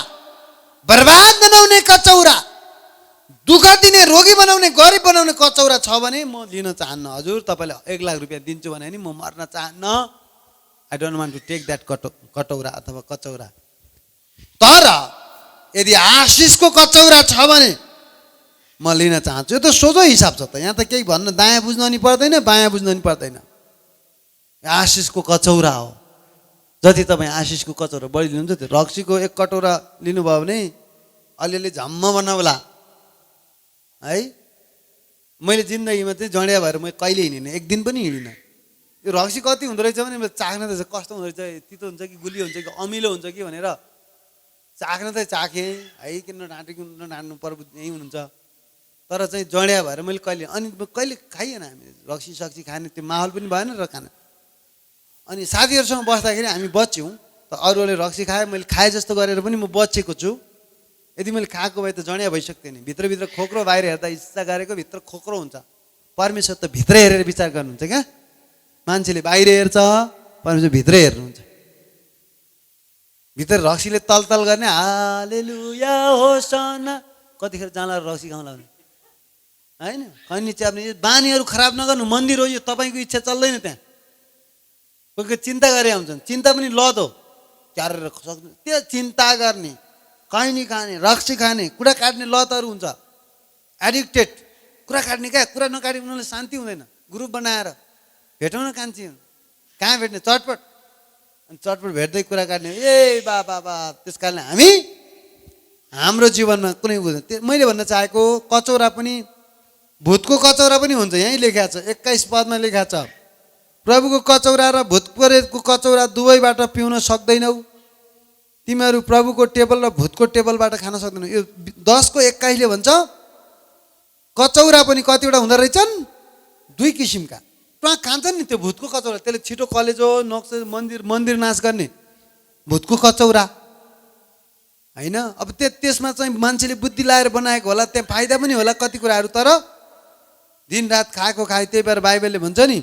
बर्बाद बनाउने कचौरा, दुःख दिने, रोगी बनाउने, गरिब बनाउने कचौरा छ भने म लिन चाहन्न। हजुर तपाईँले 1 लाख रुपियाँ दिन्छु भने नि म मर्न चाहन्न। I don't want to take that कटौरा अथवा कचौरा। तर यदि आशिषको कचौरा छ भने म लिन चाहन्छु। यो त सोझो हिसाब छ त, यहाँ त केही भन्न दायाँ बुझ्नु नि पर्दैन, बायाँ बुझ्नु नि पर्दैन। आशिषको कचौरा हो। जति तपाईँ आशिषको कचौरा बढी लिनुहुन्छ त्यो रक्सीको 1 कटौरा लिनुभयो भने अलिअलि झम्म बनाउला है। मैले जिन्दगीमा चाहिँ जडिया भएर मैले कहिले हिँडिनँ, 1 दिन पनि हिँडिनँ। यो रक्सी कति हुँदो रहेछ भने चाख्न त कस्तो हुँदो रहेछ, तितो हुन्छ कि गुलियो हुन्छ कि अमिलो हुन्छ कि भनेर चाख्न त चाखेँ है। किन नढाँट्नु पर्व यहीँ हुनुहुन्छ। तर चाहिँ जडिया भएर मैले कहिले खाइएन हामी रक्सी सक्सी खाने, त्यो माहौल पनि भएन र खाना। अनि साथीहरूसँग बस्दाखेरि हामी बच्यौँ त अरूले रक्सी खाए, मैले खाए जस्तो गरेर पनि म बचेको छु। यदि मैले खाएको भए त जडिया भइसक्थेँ नि। भित्रभित्र खोक्रो, बाहिर हेर्दा इच्छा गरेको भित्र खोक्रो हुन्छ। परमेश्वर त भित्र हेरेर विचार गर्नुहुन्छ क्या। मान्छेले बाहिर हेर्छ, परमेश्वर भित्र हेर्नुहुन्छ। भित्र रक्सीले तलतल गर्ने हालेलुया होसना, कतिखेर जाँला रक्सी खाउँला भने होइन। खैनी च्याप्ने बानीहरू खराब नगर्नु। मन्दिर हो यो, तपाईँको इच्छा चल्दैन त्यहाँ। कोही चिन्ता गरे आउँछन्, चिन्ता पनि लद हो, क्यारेर सक्नु। त्यो चिन्ता गर्ने, खैनी खाने, रक्सी खाने, कुरा काट्ने लतहरू हुन्छ। एडिक्टेड, कुरा काट्ने क्या, कुरा नकाट्ने उनीहरूले शान्ति हुँदैन। ग्रुप बनाएर भेटौँ न कान्छी, कहाँ भेट्ने, चटपट। अनि चटपट भेट्दै कुरा काट्ने, ए बा बा बा। त्यस कारणले हामी हाम्रो जीवनमा कुनै बुझ्दैन। मैले भन्न चाहेको कचौरा पनि, भूतको कचौरा पनि हुन्छ। यहीँ लेखा छ 21 पदमा लेखा छ, प्रभुको कचौरा र भूतप्रेतको कचौरा दुवैबाट पिउन सक्दैनौ। तिमीहरू प्रभुको टेबल र भूतको टेबलबाट खान सक्दैनौ। यो 10:21 भन्छ कचौरा पनि कतिवटा हुँदो रहेछन्, 2 किसिमका। खान्छन् नि त्यो भूतको कचौरा, त्यसले छिटो कलेजो नक्स मन्दिर नाश गर्ने भूतको कचौरा होइन। अब त्यसमा चाहिँ मान्छेले बुद्धि लाएर बनाएको होला, त्यहाँ फाइदा पनि होला कति कुराहरू। तर दिनरात खाएको खाए। त्यही भएर बाइबलले भन्छ नि,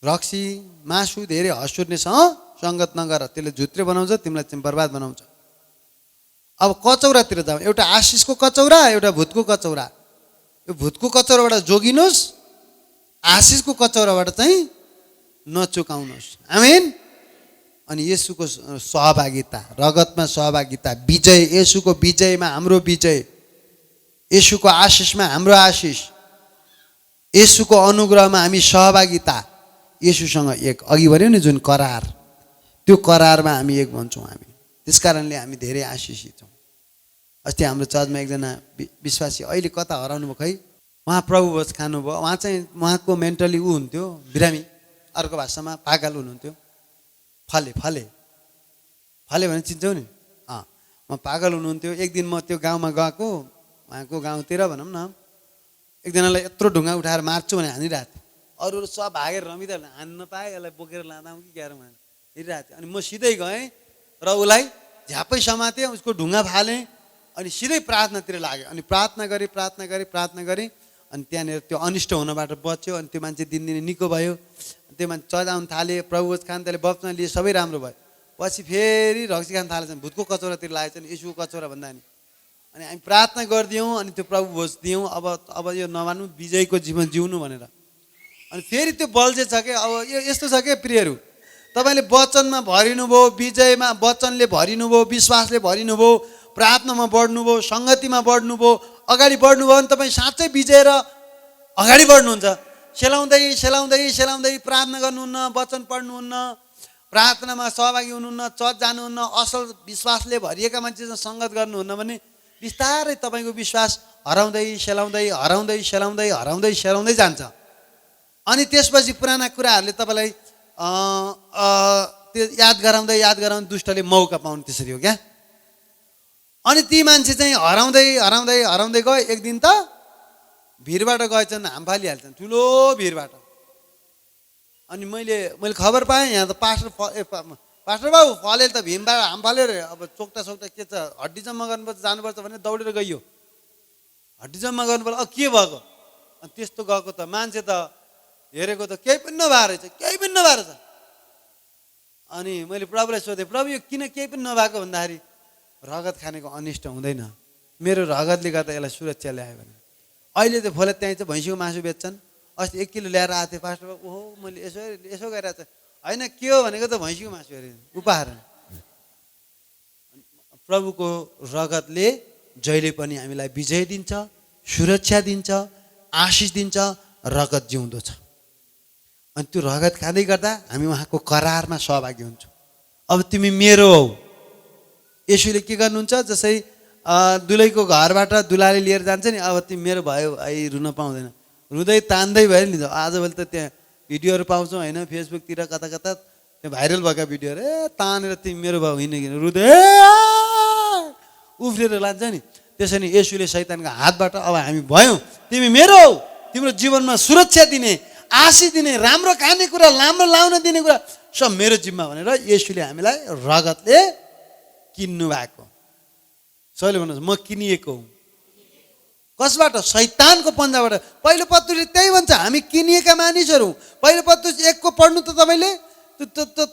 रक्सी मासु धेरै हँसुर्नेसँग सङ्गत नगर, त्यसले झुत्रे बनाउँछ, तिमीलाई चाहिँ बर्बाद बनाउँछ। अब कचौरातिर जाउँ। एउटा आशिषको कचौरा, एउटा भूतको कचौरा। यो भूतको कचौराबाट जोगिनुहोस्, आशिषको कचौराबाट चाहिँ नचुकाउनुहोस्। आमेन। अनि येशूको सहभागिता, रगतमा सहभागिता, विजय, येशूको विजयमा हाम्रो विजय, येशूको आशिषमा हाम्रो आशिष, येशूको अनुग्रहमा हामी सहभागिता, येशूसँग एक। अघि भन्यो नि जुन करार, त्यो करारमा हामी एक भन्छौँ हामी। त्यस कारणले हामी धेरै आशिषित छौँ। अस्ति हाम्रो चर्चमा एकजना विश्वासी अहिले कता हराउनु भयो खै, उहाँ प्रभु भोज खानुभयो। उहाँ चाहिँ उहाँको मेन्टली हुन्थ्यो बिरामी, अर्को भाषामा पागल हुनुहुन्थ्यो। फले भने चिन्छौ नि, म पागल हुनुहुन्थ्यो। एक दिन म त्यो गाउँमा गएको, उहाँको गाउँतिर भनौँ न, एकजनालाई यत्रो ढुङ्गा उठाएर मार्छु भने हानिरहेको थियो। अरूहरू सब भागेर रमिदा हान्न पाएँ, यसलाई बोकेर लाँदा कि क्यारो भनेर हिँडिरहेको थियो। अनि म सिधै गएँ र उसलाई झ्यापै समातेँ, उसको ढुङ्गा फालेँ, अनि सिधै प्रार्थनातिर लागेँ। अनि प्रार्थना गरेँ। अनि त्यहाँनिर त्यो अनिष्ट हुनबाट बच्यो। अनि त्यो मान्छे दिनदिनै निको भयो। त्यो मान्छे चजाउन थाले, प्रभु खान त्यसले बप्तिस्मा लिए, सबै राम्रो भयो। पछि फेरि रक्सी खान थालेछन्, भूतको कचौरातिर लागेछन्, येशूको कचौरा भन्दा नि। अनि हामी प्रार्थना गरिदियौँ, अनि त्यो प्रभु भोज दियौँ। अब यो नमान्नु, विजयको जीवन जिउनु भनेर। अनि फेरि त्यो बल चाहिँ छ क्या। अब यो यस्तो छ क्या प्रियहरू, तपाईँले वचनमा भरिनुभयो, विजयमा वचनले भरिनुभयो, विश्वासले भरिनुभयो, प्रार्थनामा बढ्नुभयो, सङ्गतिमा बढ्नुभयो, अगाडि बढ्नुभयो भने तपाईँ साँच्चै विजय र अगाडि बढ्नुहुन्छ। सेलाउँदै प्रार्थना गर्नुहुन्न, वचन पढ्नुहुन्न, प्रार्थनामा सहभागी हुनुहुन्न, चर्च जानुहुन्न, असल विश्वासले भरिएका मान्छेसँग सङ्गत गर्नुहुन्न भने बिस्तारै तपाईँको विश्वास हराउँदै जान्छ। अनि त्यसपछि पुराना कुराहरूले तपाईँलाई त्यो याद गराउँदै दुष्टले मौका पाउनु। त्यसरी हो क्या। अनि ती मान्छे चाहिँ हराउँदै गए। एक दिन त भिरबाट गएछन्, हाम फालिहाल्छन्, ठुलो भिरबाट। अनि मैले खबर पाएँ, यहाँ त पास्टर पास्टर बाबु फलेर त भीमबाट हाम फाल्यो रे, अब चोक्टा सोक्टा के छ, हड्डी जम्मा गर्नुपर्छ जानुपर्छ भने दौडेर गइयो, हड्डी जम्मा गर्नुपर्छ। अब के भएको? अनि त्यस्तो गएको त मान्छे त हेरेको त केही पनि नभएको रहेछ, केही पनि नभएको रहेछ। अनि मैले प्रभुलाई सोधेँ, प्रभु यो किन केही पनि नभएको भन्दाखेरि रगत खानेको अनिष्ट हुँदैन, मेरो रगतले गर्दा यसलाई सुरक्षा ल्यायो भने। अहिले त फोले त्यहीँ चाहिँ भैँसीको मासु बेच्छन्। अस्ति 1 किलो ल्याएर आएको थिएँ पास्टर बाबु, ओहो मैले यसो गरिरहेको छ, होइन के हो भनेको त भैँसीको मासु अरे उपहार। प्रभुको रगतले जहिले पनि हामीलाई विजय दिन्छ, सुरक्षा दिन्छ, आशिष दिन्छ, रगत जिउँदो छ। अनि त्यो रगत खाँदै गर्दा हामी उहाँको करारमा सहभागी हुन्छौँ। अब तिमी मेरो हौ। यसुले के गर्नुहुन्छ, जसै दुलैको घरबाट दुलाले लिएर जान्छ नि, अब तिमी मेरो भयो आई रुन पाउँदैन, रुँदै तान्दै भयो नि। आजभोलि त त्यहाँ भिडियोहरू पाउँछौँ होइन, फेसबुकतिर कता कता त्यो भाइरल भएका भिडियोहरू, तानेर तिमी मेरो भयो हिँड्ने किन रुँदै उफ्रेर लान्छ नि। त्यसरी यसुले शैतानको हातबाट अब हामी भयौँ, तिमी मेरो हौ, तिम्रो जीवनमा सुरक्षा दिने, आशिष दिने, राम्रो खानेकुरा, राम्रो लाउन दिने कुरा सब मेरो जिम्मा भनेर यसुले हामीलाई रगतले किन्नु भएको। सबैले भन्नुहोस्, म किनिएको हुँ। कसबाट? शैतानको पन्जाबाट। पहिलो पत्रुसले त्यही भन्छ, हामी किनिएका मानिसहरू। पहिलो पत्रुस 1 को पढ्नु त तपाईँले,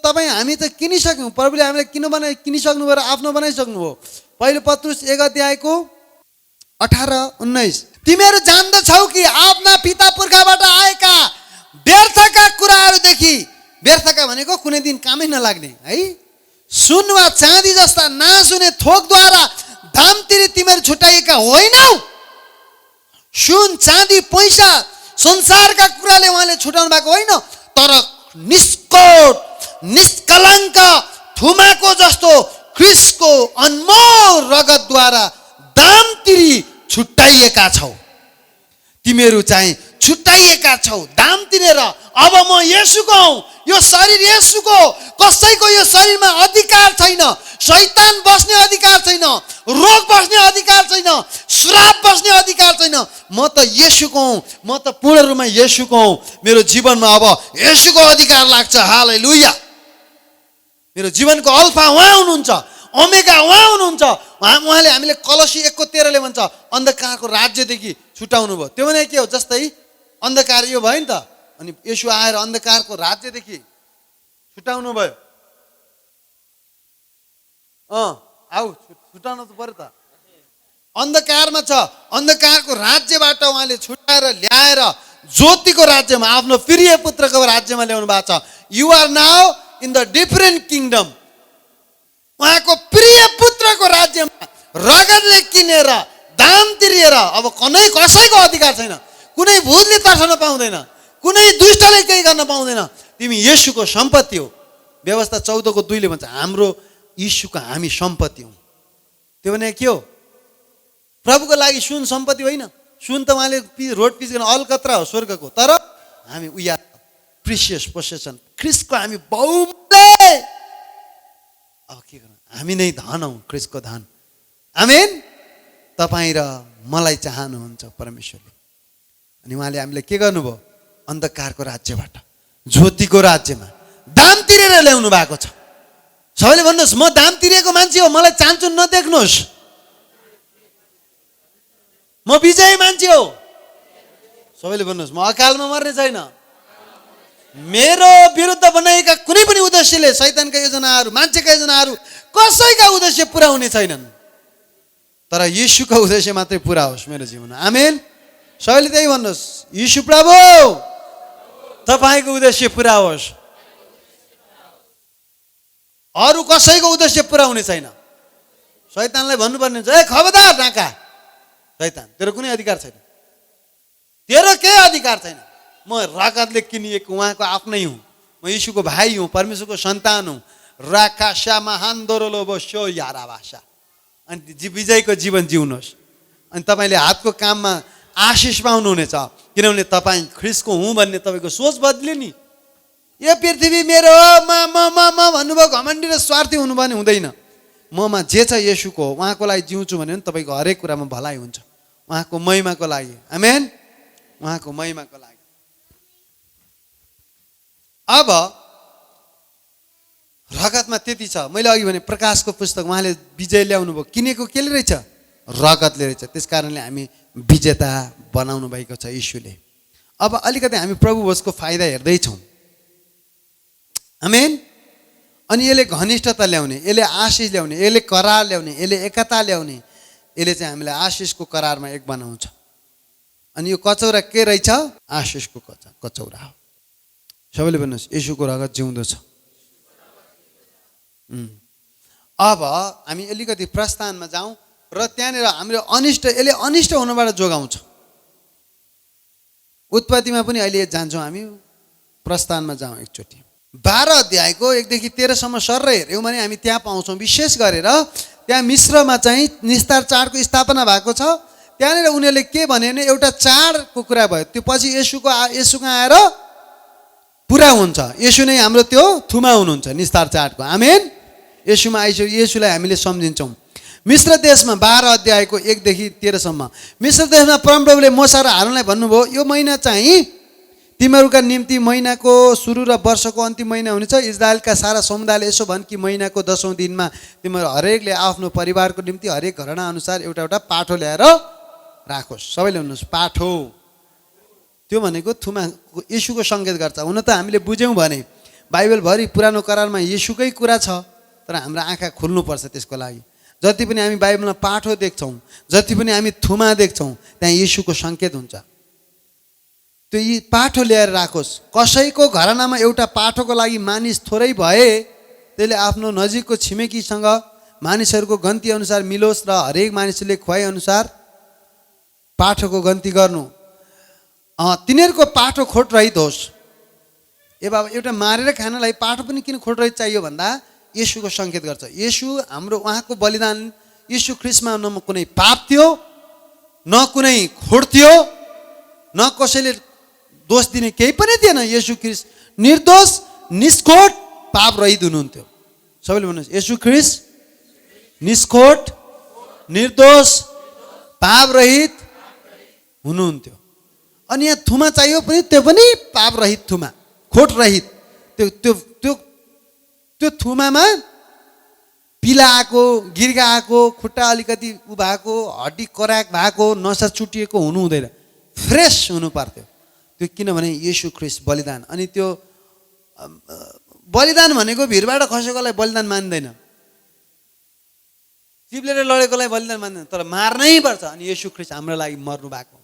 तपाईँ हामी त किनिसक्यौँ, प्रभुले हामीलाई किनिसक्नु भयो र आफ्नो बनाइसक्नु भयो। पहिलो पत्रुस 1 अध्यायको 18-19, तिमीहरू जान्दछौ कि आफ्ना पिता पुर्खाबाट आएका व्यर्थका कुराहरूदेखि, व्यर्थका भनेको कुनै दिन कामै नलाग्ने है, सुन वा चाँदी जस्ता नाश हुने थोकद्वारा दाम तिरी तिमीहरू छुट्याइएका होइनौ। सुन चाँदी पैसा संसारका कुराले उहाँले छुटाउनु भएको होइन, तर निष्कोट निष्कलङ्क थुमाको जस्तो क्रिस्टको अनमोल रगतद्वारा दाम तिरी छुट्याइएका छौ। तिमीहरू चाहिँ छुट्याइएका छौ दाम तिरेर। अब म येशूको हुँ, यो शरीर येशूको, कसैको यो शरीरमा अधिकार छैन। शैतान बस्ने अधिकार छैन, रोग बस्ने अधिकार छैन, श्राप बस्ने अधिकार छैन। म त येशूको हुँ, म त पूर्ण रूपमा येशूको हुँ। मेरो जीवनमा अब येशूको अधिकार लाग्छ। हालेलुया। मेरो जीवनको अल्फा उहाँ हुनुहुन्छ, ओमेगा उहाँ हुनुहुन्छ। उहाँले हामीले कलसी 1:13 भन्छ, अन्धकारको राज्यदेखि छुटाउनु भयो। त्यो भने के हो? जस्तै अन्धकार यो भयो नि त, अनि येशू आएर अन्धकारको राज्यदेखि छुटाउनु भयो। आऊ छुटाउनु त पर्यो त। अन्धकारमा छ, अन्धकारको राज्यबाट उहाँले छुटाएर ल्याएर ज्योतिको राज्यमा, आफ्नो प्रिय पुत्रको राज्यमा ल्याउनु भएको छ। You are now in the different kingdom. उहाँको प्रिय पुत्रको राज्यमा रगतले किनेर दाम तिरेर अब कुनै कसैको अधिकार छैन। कुनै भूतले तर्सन पाउँदैन, कुनै दुष्टले केही गर्न पाउँदैन। तिमी येशूको सम्पत्ति हो। व्यवस्था 14:2 भन्छ, हाम्रो यीशुको हामी सम्पत्ति हौँ। त्यो भने के हो? प्रभुको लागि सुन सम्पत्ति होइन। सुन त उहाँले रोड पिस गर्न अलकत्रा हो स्वर्गको, तर हामी वी आर प्रिसियस पोसेसन। ख्रिस्टको हामी बहुमूल्य। अब के गर्नु? हामी नै धन हौँ, ख्रिस्टको धन। आमेन। तपाईँ र मलाई चाहनुहुन्छ परमेश्वरले। अनि उहाँले हामीलाई के गर्नुभयो? अन्धकारको राज्यबाट ज्योतिको राज्यमा दाम तिरेर ल्याउनु भएको छ। सबैले भन्नुहोस्, म दाम तिरेको मान्छे हो, मलाई चान्चुन नदेख्नुहोस्। म विजयी मान्छे हो। सबैले भन्नुहोस्, म अकालमा मर्ने छैन। मेरो विरुद्ध बनाएका कुनै पनि उद्देश्यले, शैतानका योजनाहरू, मान्छेका योजनाहरू, कसैका उद्देश्य पुरा हुने छैनन्, तर यीशुको उद्देश्य मात्रै पुरा होस् मेरो जीवनमा। आमेन। सबैले त्यही भन्नुहोस्, यीशु प्रभु तपाईँको उद्देश्य पुरा होस्। अरू कसैको उद्देश्य पुरा हुने छैन। शैतानलाई भन्नुपर्ने हुन्छ, ए खबरदार नाका, शैतान तेरो कुनै अधिकार छैन, तेरो केही अधिकार छैन। म रगतले किनिएको उहाँको आफ्नै हुँ। म यीशुको भाइ हुँ, परमेश्वरको सन्तान हुँ। राकाशा महान दोरोलो बस्यो यारा भाषा। अनि विजयको जीवन जिउनुहोस्। अनि तपाईँले हातको काममा आशिष पाउनुहुनेछ, किनभने तपाईँ ख्रिस्टको हुँ भन्ने तपाईँको सोच बदल्यो नि। यो पृथ्वी मेरो हो, म भन्नुभयो, घमण्डी र स्वार्थी हुनु भने हुँदैन। ममा जे छ येशूको हो, उहाँको लागि जिउँछु भने तपाईँको हरेक कुरामा भलाइ हुन्छ, उहाँको महिमाको लागि। आमेन। उहाँको महिमाको लागि। अब रगतमा त्यति छ। मैले अघि भने प्रकाशको पुस्तक उहाँले विजय ल्याउनु भयो, किनेको केले रहेछ? रगतले रहेछ। त्यस कारणले हामी विजेता बनाउनु भएको छ यीशुले। अब अलिकति हामी प्रभु भोजको फाइदा हेर्दैछौँ। आमेन। अनि यसले घनिष्ठता ल्याउने, यसले आशिष ल्याउने, यसले करार ल्याउने, यसले एकता ल्याउने, यसले चाहिँ हामीलाई आशिषको करारमा एक बनाउँछ। अनि यो कचौरा के रहेछ? आशिषको कचौरा हो। सबैले भन्नुहोस् येशूको रगत जिउँदो छ। अब हामी अलिकति प्रस्थानमा जाउँ र त्यहाँनिर हाम्रो अनिष्ट, यसले अनिष्ट हुनबाट जोगाउँछ। उत्पत्तिमा पनि अहिले जान्छौँ हामी, प्रस्थानमा जाउँ एकचोटि। 12 अध्यायको 1 देखि 13 सम्म सर हेऱ्यौँ भने हामी त्यहाँ पाउँछौँ। विशेष गरेर त्यहाँ मिश्रमा चाहिँ निस्तार चाडको स्थापना भएको छ। त्यहाँनिर उनीहरूले के भन्यो भने एउटा चाडको कुरा भयो, त्यो पछि येशूको आएर पुरा हुन्छ। येशू नै हाम्रो त्यो थुमा हुनुहुन्छ निस्तार चाडको। आमेन। येशूमा आइसक्यो, येशूलाई हामीले सम्झिन्छौँ। मिश्र देशमा 12 अध्यायको 1 देखि 13 सम्म मिश्र देशमा परमप्रभुले मोसा र हारूनलाई भन्नुभयो, यो महिना चाहिँ तिमीहरूका निम्ति महिनाको सुरु र वर्षको अन्तिम महिना हुनेछ। इजरायलका सारा समुदायले यसो भन् कि महिनाको 10औं दिनमा तिमीहरू हरेकले आफ्नो परिवारको निम्ति हरेक घरना अनुसार एउटा एउटा पाठो ल्याएर राखोस्। सबैले भन्नुहोस् पाठो। त्यो भनेको थुमा येशूको सङ्केत गर्छ। हुन त हामीले बुझ्यौँ भने बाइबलभरि पुरानो करारमा येशूकै कुरा छ, तर हाम्रो आँखा खुल्नुपर्छ त्यसको लागि। जति पनि हामी बाइबलमा पाठो देख्छौँ, जति पनि हामी थुमा देख्छौँ, त्यहाँ येशूको सङ्केत हुन्छ। त्यो यी पाठो ल्याएर राखोस्। कसैको घरनामा एउटा पाठोको लागि मानिस थोरै भए त्यसले आफ्नो नजिकको छिमेकीसँग मानिसहरूको गन्ती अनुसार मिलोस् र हरेक मानिसले खुवाइ अनुसार पाठोको गन्ती गर्नु। तिनीहरूको पाठो खोट रहित होस्। ए बाबा, एउटा मारेर खानलाई पाठो पनि किन खोट रहित चाहियो भन्दा येशूको सङ्केत गर्छ। येशू हाम्रो, उहाँको बलिदान, येशू ख्रिस्टमा न कुनै पाप थियो, न कुनै खोट थियो, न कसैले दोष दिने केही पनि थिएन। येशू ख्रिस्ट निर्दोष, निष्खोट, पाप रहित हुनुहुन्थ्यो। सबैले भन्नुहोस् येशू ख्रिस्ट निष्खोट, निर्दोष, पाप रहित हुनुहुन्थ्यो। अनि यहाँ थुमा चाहियो पनि, त्यो पनि पाप रहित थुमा, खोट रहित। त्यो त्यो त्यो त्यो थुमामा पिला आएको, गिर्गा आएको, खुट्टा अलिकति उ भएको, हड्डी कराक भएको, नसा चुटिएको हुनु हुँदैन, फ्रेस हुनु पर्थ्यो। त्यो किनभने येशू ख्रिस्ट बलिदान। अनि त्यो बलिदान भनेको भिरबाट खसेकोलाई बलिदान मान्दैन, चिप्लेर लडेकोलाई बलिदान मान्दैन, तर मार्नै पर्छ। अनि येशू ख्रिस्ट हाम्रो लागि मर्नु भएको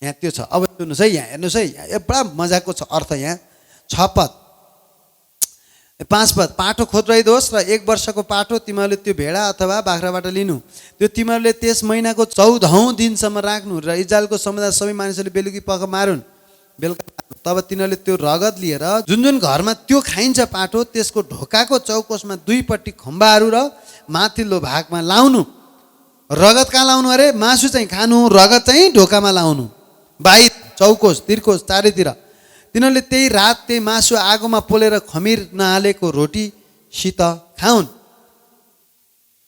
यहाँ त्यो छ। अब सुन्नुहोस् है, यहाँ हेर्नुहोस् है, यहाँ बडा मजाको छ अर्थ। यहाँ 6 पद 5 पद, पाठो खोत रहित होस् र 1 वर्षको पाठो तिमीहरूले त्यो भेडा अथवा बाख्राबाट लिनु। त्यो तिमीहरूले त्यस महिनाको 14औं दिनसम्म राख्नु र इजरायलको समुदाय सबै मानिसहरूले बेलुकी पख मारुन्, बेलुका। तब तिनीहरूले त्यो रगत लिएर जुन जुन घरमा त्यो खाइन्छ पाठो, त्यसको ढोकाको चौकोसमा 2 पट्टि खम्बाहरू र माथिल्लो भागमा लाउनु। रगत कहाँ लाउनु अरे? मासु चाहिँ खानु, रगत चाहिँ ढोकामा लाउनु। बाहिर चौकोस, तिर्कोस, चारैतिर। तिनीहरूले त्यही रात त्यही मासु आगोमा पोलेर खमिर नहालेको रोटीसित खाउन्।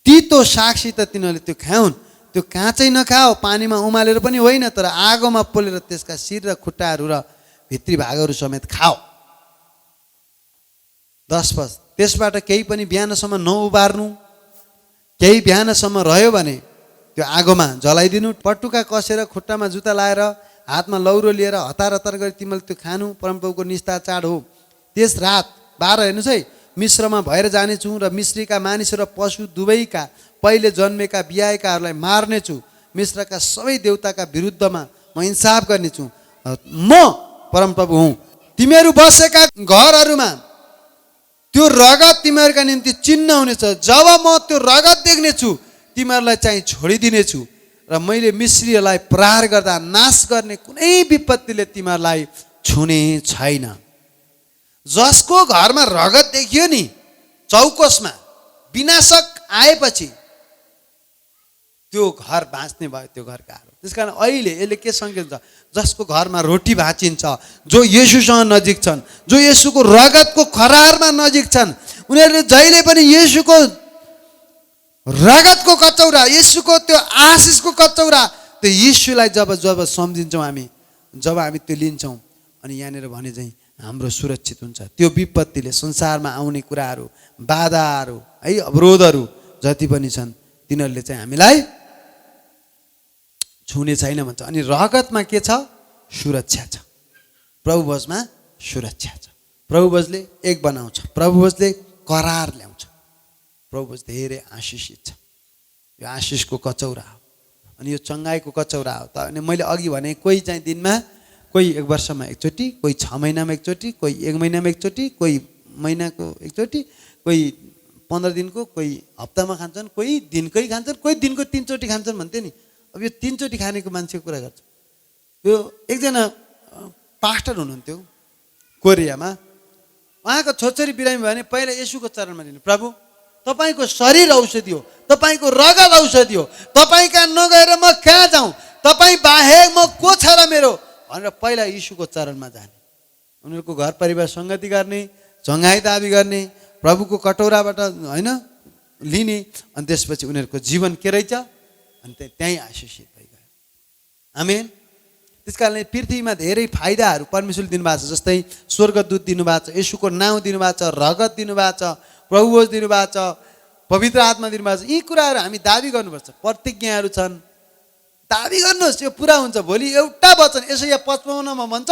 तितो सागसित तिनीहरूले त्यो खाउन्। त्यो काँचै नखाओ, पानीमा उमालेर पनि होइन, तर आगोमा पोलेर त्यसका शिर र खुट्टाहरू र भित्री भागहरू समेत खाओ। 10 पद, त्यसबाट केही पनि बिहानसम्म नउबार्नु। केही बिहानसम्म रह्यो भने त्यो आगोमा जलाइदिनु। पटुका कसेर खुट्टामा जुत्ता लाएर हातमा लौरो लिएर हतार हतार गरी तिमीले त्यो खानु। परमप्रभुको निस्तार चाड हो। त्यस रात 12 हेर्नुहोस् है, मिश्रमा भएर जानेछु र मिश्रीका मानिसहरू र पशु दुवैका पहिले जन्मेका बिहाएकाहरूलाई मार्नेछु। मिश्रका सबै देवताका विरुद्धमा म इन्साफ गर्नेछु। म परमप्रभु हुँ। तिमीहरू बसेका घरहरूमा त्यो रगत तिमीहरूका निम्ति चिन्ह हुनेछ। जब म त्यो रगत देख्नेछु तिमीहरूलाई चाहिँ छोडिदिनेछु र मैले मिश्रीहरूलाई प्रहार गर्दा नाश गर्ने कुनै विपत्तिले तिमीहरूलाई छुने छैन। जसको घरमा रगत देखियो नि चौकोसमा, विनाशक आएपछि त्यो घर बाँच्ने भयो, त्यो घर गाह्रो। त्यस कारण अहिले यसले के सङ्केत छ? जसको घरमा रोटी भाँचिन्छ, जो येशूसँग नजिक छन्, जो येशूको रगतको खरारमा नजिक छन्, उनीहरूले जहिले पनि येशूको रगतको कचौरा, येशूको त्यो आशिषको कचौरा, त्यो येशूलाई जब जब सम्झिन्छौँ हामी, जब हामी त्यो लिन्छौँ, अनि यहाँनिर भने चाहिँ हाम्रो सुरक्षित हुन्छ। त्यो विपत्तिले संसारमा आउने कुराहरू, बाधाहरू है, अवरोधहरू जति पनि छन् तिनीहरूले चाहिँ हामीलाई छुने छैन भन्छ। अनि रगतमा के छ? सुरक्षा छ। प्रभुवशमा सुरक्षा छ। प्रभुवशले एक बनाउँछ, प्रभुवशले करार ल्याउँछ, प्रभुवश धेरै आशिषित छ। यो आशिषको कचौरा हो अनि यो चङ्गाइको कचौरा हो। त अनि मैले अघि भने कोही चाहिँ दिनमा, कोही 1 वर्षमा एकचोटि, कोही 6 महिनामा एकचोटि, कोही 1 महिनामा एकचोटि, कोही महिनाको एकचोटि, कोही 15 दिनको, कोही हप्तामा खान्छन्, कोही दिनकै खान्छन्, कोही दिनको 3 चोटि खान्छन् भन्थे नि। अब यो 3 चोटि खानेको मान्छेको कुरा गर्छ। यो एकजना पास्टर हुनुहुन्थ्यो कोरियामा। उहाँको छोरी बिरामी भयो भने पहिला येशूको चरणमा दिनु, प्रभु तपाईँको शरीर औषधि हो, तपाईँको रगत औषधि हो, तपाईँ कहाँ नगएर म कहाँ जाउँ, तपाईँ बाहेक म को छ र मेरो भनेर पहिला येशूको चरणमा जाने। उनीहरूको घर परिवार सङ्गति गर्ने, चङ्गाई दाबी गर्ने, प्रभुको कटौराबाट होइन लिने, अनि त्यसपछि उनीहरूको जीवन के रहेछ अनि त्यहीँ आशिषित भइगयो। आमेन। त्यस कारणले पृथ्वीमा धेरै फाइदाहरू परमेश्वरले दिनुभएको छ। जस्तै स्वर्गदूत दिनुभएको छ, येशूको नाउँ दिनुभएको छ, रगत दिनुभएको छ, प्रभुवश दिनुभएको छ, पवित्र आत्मा दिनुभएको छ। यी कुराहरू हामी दाबी गर्नुपर्छ। प्रतिज्ञाहरू छन्, दाबी गर्नुहोस्, यो पुरा हुन्छ। भोलि एउटा वचन यसैया 55 मा भन्छ,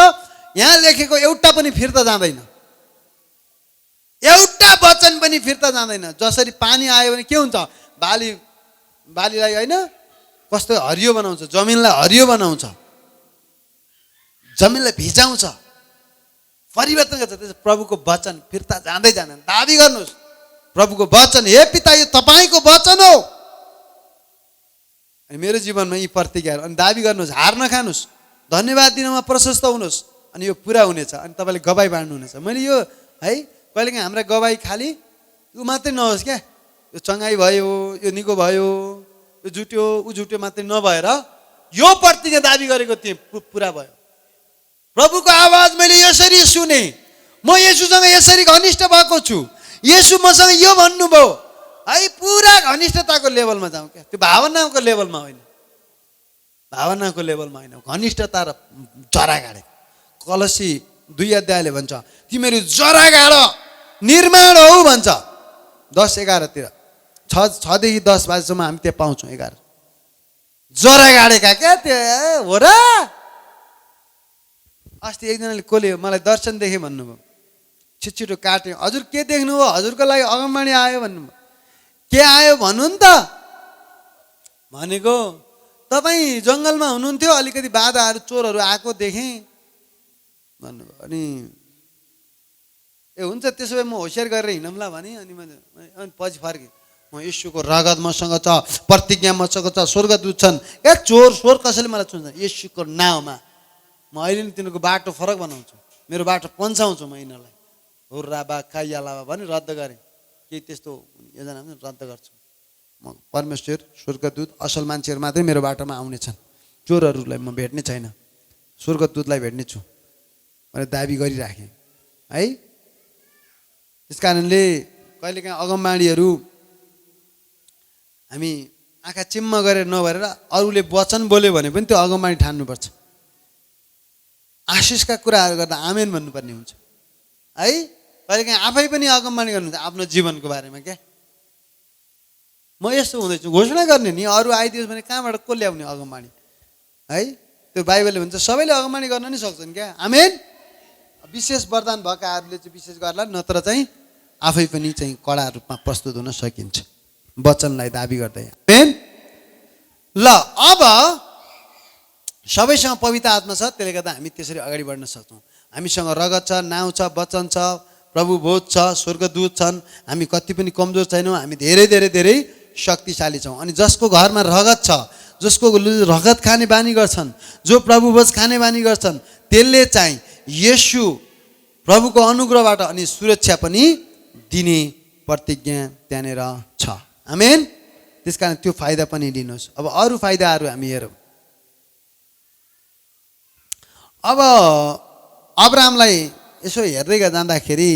यहाँ लेखेको एउटा पनि फिर्ता जाँदैन, एउटा वचन पनि फिर्ता जाँदैन। जसरी पानी आयो भने के हुन्छ, बालीलाई होइन कस्तो हरियो बनाउँछ, जमिनलाई हरियो बनाउँछ, जमिनलाई भिजाउँछ, परिवर्तन गर्छ। त्यसो प्रभुको वचन फिर्ता जाँदै जाँदैन। दाबी गर्नुहोस् प्रभुको वचन, हे पिता यो तपाईँको वचन हो। अनि मेरो जीवनमा यी प्रतिज्ञाहरू, अनि दाबी गर्नुहोस्, हार नखानुहोस्, धन्यवाद दिनमा प्रशस्त हुनुहोस्, अनि यो पुरा हुनेछ। अनि तपाईँले गवाई बाँड्नुहुनेछ। मैले यो है कहिलेकाहीँ हाम्रा गवाई खालि ऊ मात्रै नहोस् क्या, यो चङ्गाई भयो, यो निको भयो, यो जुट्यो ऊ जुट्यो मात्रै नभएर यो प्रतिज्ञा दाबी गरेको थिएँ पुरा भयो। प्रभुको आवाज मैले यसरी सुने, म येशूसँग यसरी घनिष्ठ भएको छु, येशू मसँग यो भन्नुभयो है, पुरा घनिष्ठताको लेभलमा जाउँ क्या। त्यो भावनाको लेभलमा होइन, भावनाको लेभलमा होइन, घनिष्ठता र जरा गाडेको। कलसी 2 अध्यायले भन्छ तिमीहरू जरा गाड निर्माण हौ भन्छ। 10-11 तिर 6 देखि 10 बजेसम्म हामी त्यहाँ पाउँछौँ। 11 जरा गाडेका क्या त्यो हो र। अस्ति एकजनाले कसले मलाई दर्शन देखेँ भन्नुभयो, छिटो काट्यो, हजुर के देख्नुभयो, हजुरको लागि अगमबाणी आयो भन्नुभयो। के आयो भन्नु नि त भनेको, तपाईँ जङ्गलमा हुनुहुन्थ्यो, अलिकति बाधाहरू चोरहरू आएको देखेँ भन्नुभयो। अनि ए हुन्छ त्यसो भए म होसियार गरेर हिँडौँला भने, अनि पछि फर्केँ। म येशूको रगत मसँग छ, प्रतिज्ञा मसँग छ, स्वर्गदूत छन्। चोर कसैले मलाई छुन्छ, येशूको नाउँमा म अहिले नि तिनीहरूको बाटो फरक बनाउँछु, मेरो बाटो पन्साउँछु म यिनीहरूलाई। हुर्रा बा खाइया लाबा भने रद्द गरेँ, केही त्यस्तो योजना रद्द गर्छु म। परमेश्वर स्वर्गदूत असल मान्छेहरू मात्रै मेरो बाटोमा आउने छन्, चोरहरूलाई म भेट्ने छैन, स्वर्गदूतलाई भेट्ने छु भनेर दाबी गरिराखेँ है। त्यस कारणले कहिलेकाहीँ अगमबाणीहरू हामी आँखा चिम्म गरेर नभएर अरूले वचन बोल्यो भने पनि त्यो अगमबाणी ठान्नुपर्छ। आशिषका कुराहरू गर्दा आमेन भन्नुपर्ने हुन्छ है। कहिलेकाहीँ आफै पनि अगमबाणी गर्नुहुन्छ आफ्नो जीवनको बारेमा क्या। म यस्तो हुँदैछु घोषणा गर्ने नि, अरू आइदियोस् भने कहाँबाट को ल्याउने अगमबाणी है। त्यो बाइबलले भन्छ सबैले अगमबाणी गर्न नि सक्छन् क्या। आमेन। विशेष वरदान भएकाहरूले चाहिँ विशेष गर्ला, नत्र चाहिँ आफै पनि चाहिँ कडा रूपमा प्रस्तुत हुन सकिन्छ वचनलाई दाबी गर्दै। आमेन। ल अब सबैसँग पवित्र आत्मा छ, त्यसले गर्दा हामी त्यसरी अगाडि बढ्न सक्छौँ। हामीसँग रगत छ, नाउँ छ, वचन छ, प्रभु बोध छ, स्वर्गदूत छन्। हामी कति पनि कमजोर छैनौँ, हामी धेरै धेरै धेरै शक्तिशाली छौँ। अनि जसको घरमा रगत छ, जसको रगत खाने बानी गर्छन्, जो प्रभु बोध खाने बानी गर्छन्, त्यसले चाहिँ येशू प्रभुको अनुग्रहबाट अनि सुरक्षा पनि दिने प्रतिज्ञा त्यहाँनिर छ। आमेन। त्यस कारण त्यो फाइदा पनि लिनुहोस्। अब अरू फाइदाहरू हामी हेरौँ। अब अब्रामलाई यसो हेर्दै जाँदाखेरि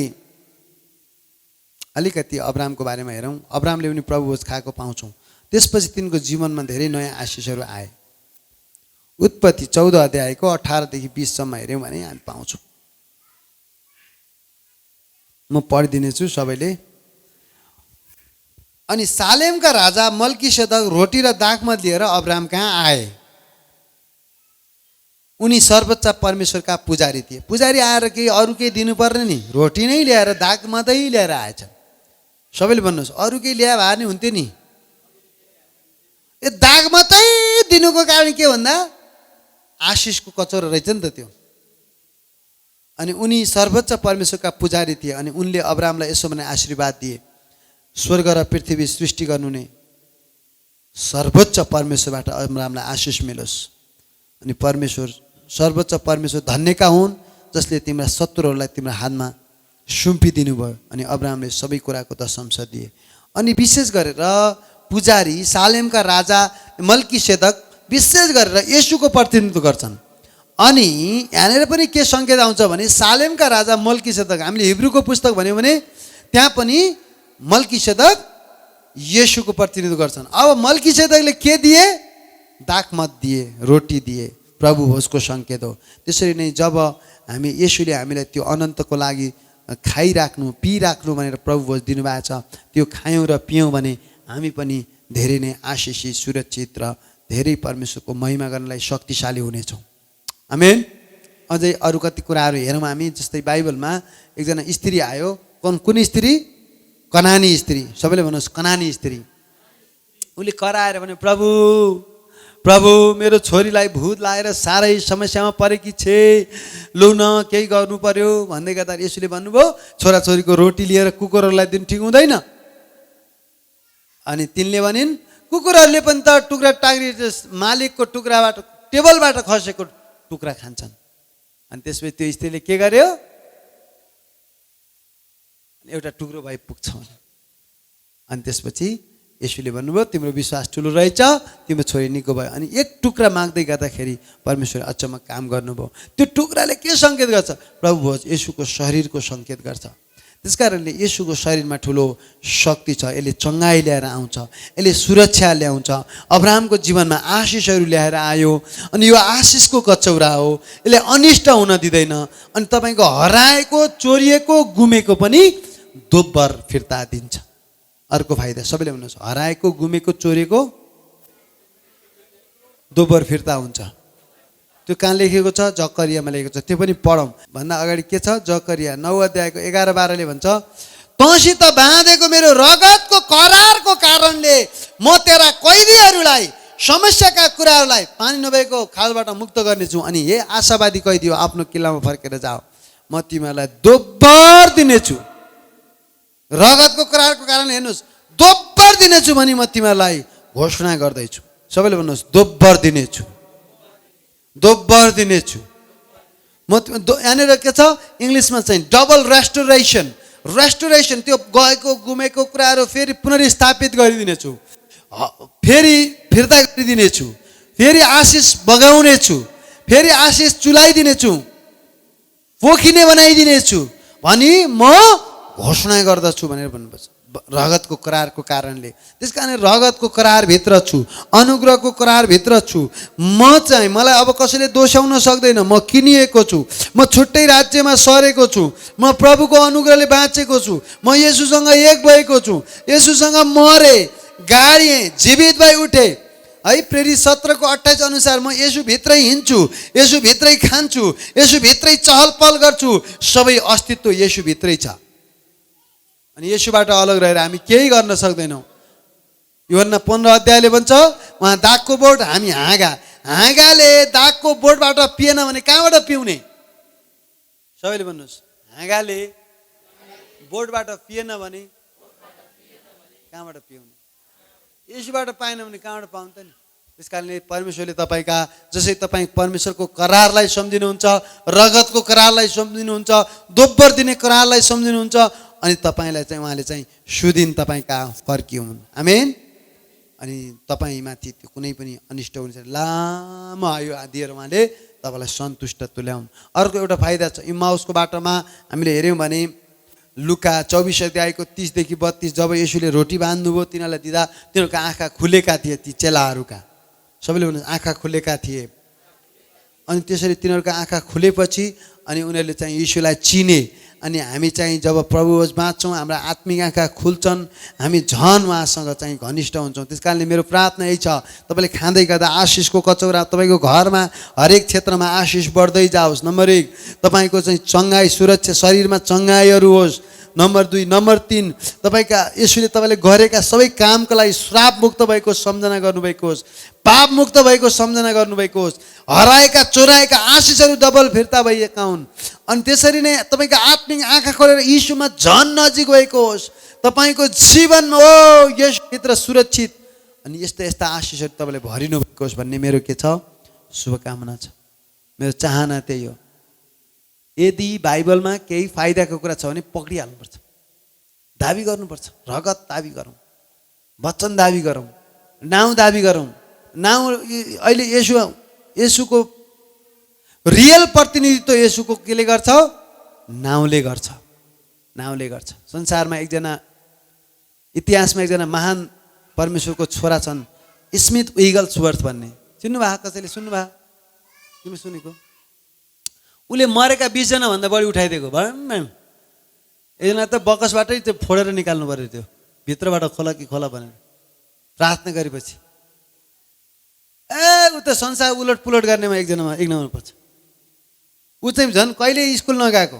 अलिकति अब्रामको बारेमा हेरौँ। अब्रामले पनि प्रभुभोज खाएको पाउँछौँ। त्यसपछि तिनको जीवनमा धेरै नयाँ आशिषहरू आए। उत्पत्ति 14 अध्यायको 18 देखि 20 सम्म हेऱ्यौँ भने हामी पाउँछौँ। म पढिदिनेछु सबैले। अनि सालेमका राजा मल्कीसेदक रोटी र दाखमत लिएर अब्राहम कहाँ आए। उनी सर्वोच्च परमेश्वरका पुजारी थिए। पुजारी आएर केही अरू केही दिनु पर्ने नि, रोटी नै ल्याएर दाखमतै ल्याएर आएछन्। सबैले भन्नुहोस्, अरू केही ल्याए भए नि हुन्थ्यो नि। यो दाखमतै दिनुको कारण के भन्दा आशिषको कचौरा रहेछ नि त त्यो। अनि उनी सर्वोच्च परमेश्वरका पुजारी थिए। अनि उनले अब्राहमलाई यसो भने आशीर्वाद दिए, स्वर्ग र पृथ्वी सृष्टि गर्नु नै सर्वोच्च परमेश्वरबाट अब्राहमलाई आशिष मिलोस्। अनि परमेश्वर सर्वोच्च परमेश्वर धन्यका हुन् जसले तिम्रा शत्रुहरूलाई तिम्रो हातमा सुम्पिदिनु भयो। अनि अब्राहमले सबै कुराको दशंश दिए। अनि विशेष गरेर पुजारी सालेमका राजा मल्कीसेदक विशेष गरेर येशूको प्रतिनिधित्व गर्छन्। अनि यहाँनिर पनि के सङ्केत आउँछ भने सालेमका राजा मल्कीसेदक, हामीले हिब्रूको पुस्तक भन्यो भने त्यहाँ पनि मल्कीसेदक येशूको प्रतिनिधित्व गर्छन्। अब मल्कीसेदकले के दिए? दाखमत दिए, रोटी दिए, प्रभु भोजको सङ्केत हो। त्यसरी नै जब हामी येशूले हामीलाई त्यो अनन्तको लागि खाइराख्नु पिइराख्नु भनेर प्रभु भोज दिनुभएको छ, त्यो खायौँ र पियौँ भने हामी पनि धेरै नै आशिषित, सुरक्षित र धेरै परमेश्वरको महिमा गर्नलाई शक्तिशाली हुनेछौँ। आमेन। अझै अरू कति कुराहरू हेरौँ हामी। जस्तै बाइबलमा एकजना स्त्री आयो। कुन स्त्री? कनानी स्त्री। सबैले भन्नुहोस् कनानी स्त्री। उसले कराएर भने प्रभु प्रभु मेरो छोरीलाई भूत लागेर साह्रै समस्यामा परेकी छे, लौ न केही गर्नु पर्यो भन्दै गर्दा यसुले भन्नुभयो छोराछोरीको रोटी लिएर कुकुरहरूलाई दिनु ठिक हुँदैन। अनि तिनले भनिन् कुकुरहरूले पनि त टुक्रा टाक्री मालिकको टुक्राबाट टेबलबाट खसेको टुक्रा खान्छन्। अनि त्यसपछि त्यो स्त्रीले के गर्यो? एउटा टुक्रो भई पुग्छ। अनि त्यसपछि येशूले भन्नुभयो तिम्रो विश्वास ठुलो रहेछ, तिम्रो छोरी निको भयो। अनि एक टुक्रा माग्दै गर्दाखेरि परमेश्वरले अचम्म काम गर्नुभयो। त्यो टुक्राले के सङ्केत गर्छ? प्रभु भोज येशूको शरीरको सङ्केत गर्छ। त्यसकारणले येशूको शरीरमा ठुलो शक्ति छ। यसले चङ्गाई ल्याएर आउँछ, यसले सुरक्षा ल्याउँछ। अब्राहमको जीवनमा आशिषहरू ल्याएर आयो। अनि यो आशिषको कचौरा हो, यसले अनिष्ट हुन दिँदैन। अनि तपाईँको हराएको, चोरिएको, गुमेको पनि दोब्बर फिर्ता दिन्छ। अर्को फाइदा सबैले भन्नुहोस्, हराएको, गुमेको, चोरेको दोब्बर फिर्ता हुन्छ। त्यो कहाँ लेखेको छ? जकरियामा लेखेको छ। त्यो पनि पढौँ भन्दा अगाडि के छ? जकरिया 9 अध्यायको 11-12ले भन्छ, तँसित बाँधेको मेरो रगतको करारको कारणले म तेरा कैदीहरूलाई समस्याका कुराहरूलाई पानी नभएको खालबाट मुक्त गर्नेछु। अनि हे आशावादी कैदी हो, आफ्नो किल्लामा फर्केर जाओ, म तिमीहरूलाई दोब्बर दिनेछु। रगतको करारको कारणले हेर्नुहोस् दोब्बर दिनेछु भनी म तिमीहरूलाई घोषणा गर्दैछु। सबैले भन्नुहोस् दोब्बर दिनेछु, दोब्बर दिनेछु। म यहाँनिर के छ इङ्ग्लिसमा चाहिँ डबल रेस्टोरेसन। रेस्टोरेसन त्यो गएको गुमेको कुराहरू फेरि पुनर्स्थापित गरिदिनेछु, फेरि फिर्ता गरिदिनेछु, फेरि आशिष बगाउनेछु, फेरि आशिष चुलाइदिनेछु, पोखिने बनाइदिनेछु भनी म घोषणा गर्दछु भनेर भन्नुपर्छ। रगतको करारको कारणले। त्यस कारण रगतको करारभित्र छु, अनुग्रहको करारभित्र छु। म चाहिँ मलाई अब कसैले दोषाउन सक्दैन। म किनिएको छु, म छुट्टै राज्यमा सरेको छु, म प्रभुको अनुग्रहले बाँचेको छु, म येशूसँग एक भएको छु, येशूसँग मरे, गाडिएँ, जीवित भई उठे है। प्रेरित 17 को 28 अनुसार म येशूभित्रै हिँड्छु, येशूभित्रै खान्छु, येशूभित्रै चहल पहल गर्छु। सबै अस्तित्व येशूभित्रै छ। अनि येशूबाट अलग रहेर हामी केही गर्न सक्दैनौँ। यूहन्ना 15 अध्यायले भन्छ उहाँ दागको बोट, हामी हाँगा। हाँगाले दागको बोटबाट पिएन भने कहाँबाट पिउने? सबैले भन्नुहोस्, हाँगाले बोटबाट पिएन भने कहाँबाट पिउने? येशूबाट पाएन भने कहाँबाट पाउँछ नि? त्यस कारणले परमेश्वरले तपाईँका जसै तपाईँ परमेश्वरको करारलाई सम्झिनुहुन्छ, रगतको करारलाई सम्झिनुहुन्छ, दोब्बर दिने करारलाई सम्झिनुहुन्छ, अनि तपाईँलाई चाहिँ उहाँले चाहिँ सुदिन तपाईँ कहाँ फर्किउन्। आमेन। अनि तपाईँमाथि त्यो कुनै पनि अनिष्ट हुन्छ लामो आयु दिएर उहाँले तपाईँलाई सन्तुष्ट तुल्याउन्। अर्को एउटा फाइदा छ। इम्माउसको बाटोमा हामीले हेऱ्यौँ भने लुका 24 अध्यायको 30 देखि 32 जब येशूले रोटी बाँध्नुभयो तिनीहरूलाई दिँदा तिनीहरूको आँखा खुलेका थिए। ती चेलाहरूका सबैले भन्नु आँखा खुलेका थिए। अनि त्यसरी तिनीहरूको आँखा खुलेपछि अनि उनीहरूले चाहिँ येशूलाई चिने। अनि हामी चाहिँ जब प्रभुवश बाँच्छौँ हाम्रा आत्मिक आँखा खुल्छन्, हामी झन् उहाँसँग चाहिँ घनिष्ठ हुन्छौँ। त्यस कारणले मेरो प्रार्थना यही छ, तपाईँले खाँदै गर्दा आशिषको कचौरा तपाईँको घरमा हरेक क्षेत्रमा आशिष बढ्दै जाओस्। नम्बर 1 तपाईँको चाहिँ चङ्गाई, सुरक्षा, शरीरमा चङ्गाईहरू होस्। नम्बर 2, नम्बर 3 तपाईँका यसुले तपाईँले गरेका सबै कामको लागि श्रापमुक्त भएको सम्झना गर्नुभएको होस्, पापमुक्त भएको सम्झना गर्नुभएको होस्, हराएका चोराएका आशिषहरू डबल फिर्ता भइएका हुन्। अनि त्यसरी नै तपाईँको आत्मिक आँखा खोलेर यीशुमा झन् नजिक भएको होस्। तपाईँको जीवन ओ यसभित्र सुरक्षित अनि यस्ता यस्ता आशिषहरू तपाईँले भरिनु भएको होस् भन्ने मेरो के छ, शुभकामना छ। मेरो चाहना त्यही हो। यदि बाइबलमा केही फाइदाको कुरा छ भने पक्रिहाल्नुपर्छ, दाबी गर्नुपर्छ, रगत दाबी गरौँ, वचन दाबी गरौँ, नाउँ दाबी गरौँ। नाउँ अहिले येशूको रियल प्रतिनिधित्व येशूको केले गर्छ, नाउँले गर्छ, नाउँले गर्छ। संसारमा एकजना, इतिहासमा एकजना महान परमेश्वरको छोरा छन्, स्मिथ विगल्सवर्थ भन्ने। सुन्नुभयो? कसैले सुन्नुभयो? तिमीले सुनेको? उसले मरेका 20 जना भन्दा बढी उठाइदिएको भएन। एकजना त बकसबाटै त्यो फोडेर निकाल्नु पर्यो, त्यो भित्रबाट खोला कि खोला भनेर प्रार्थना गरेपछि। ऊ त संसार उलट पुलट गर्नेमा एक नम्बर पर्छ। ऊ चाहिँ झन् कहिले स्कुल नगएको।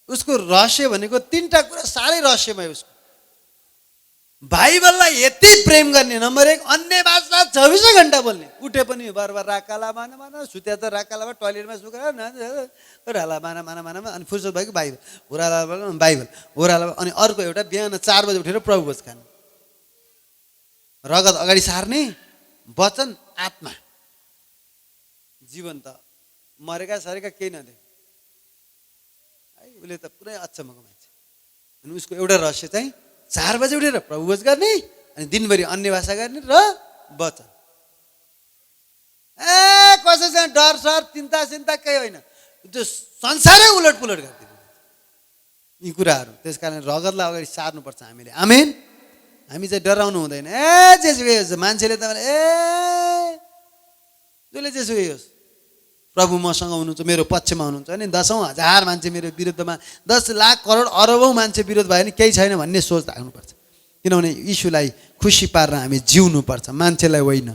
उसको रहस्य भनेको 3टा कुरा साह्रै रहस्यमय। उसको बाइबललाई यति प्रेम गर्ने, नम्बर 1 अन्य भाषा 24 घन्टा बोल्ने, उठे पनि बार राकाला माना माना, सुत्या त राकालामा, टोयलेटमा सुकेर ओह्राला माना माना माना, अनि फुर्सद भएको बाइबल, ओह्राला बाइबल, ओह्राला। अनि अर्को एउटा बिहान 4 बजे उठेर प्रभु भोज खाने, रगत अगाडि सार्ने, वचन आत्मा, जीवन त मरेका सरेका केही नदिए। उसले त पुरै अचम्मको मान्छे। अनि उसको एउटा रहस्य चाहिँ 4 बजे उठेर प्रभु भोज गर्ने, अनि दिनभरि अन्य भाषा गर्ने र वचन। कसैसँग डर सर चिन्ता चिन्ता केही होइन, त्यो संसारै उलट पुलट गरिदिनु यी कुराहरू। त्यस कारण रगतलाई अगाडि सार्नुपर्छ हामीले। आमेन। हामी चाहिँ डराउनु हुँदैन। जेसुकै होस्, मान्छेले त जसले जेसुकै होस्, प्रभु मसँग हुनुहुन्छ, मेरो पक्षमा हुनुहुन्छ अनि 10,000 मान्छे मेरो विरुद्धमा, 10 लाख करोड अरबौँ मान्छे विरोध भयो भने केही छैन भन्ने सोच राख्नुपर्छ। किनभने यीशुलाई खुसी पार्न हामी जिउनुपर्छ, मान्छेलाई होइन।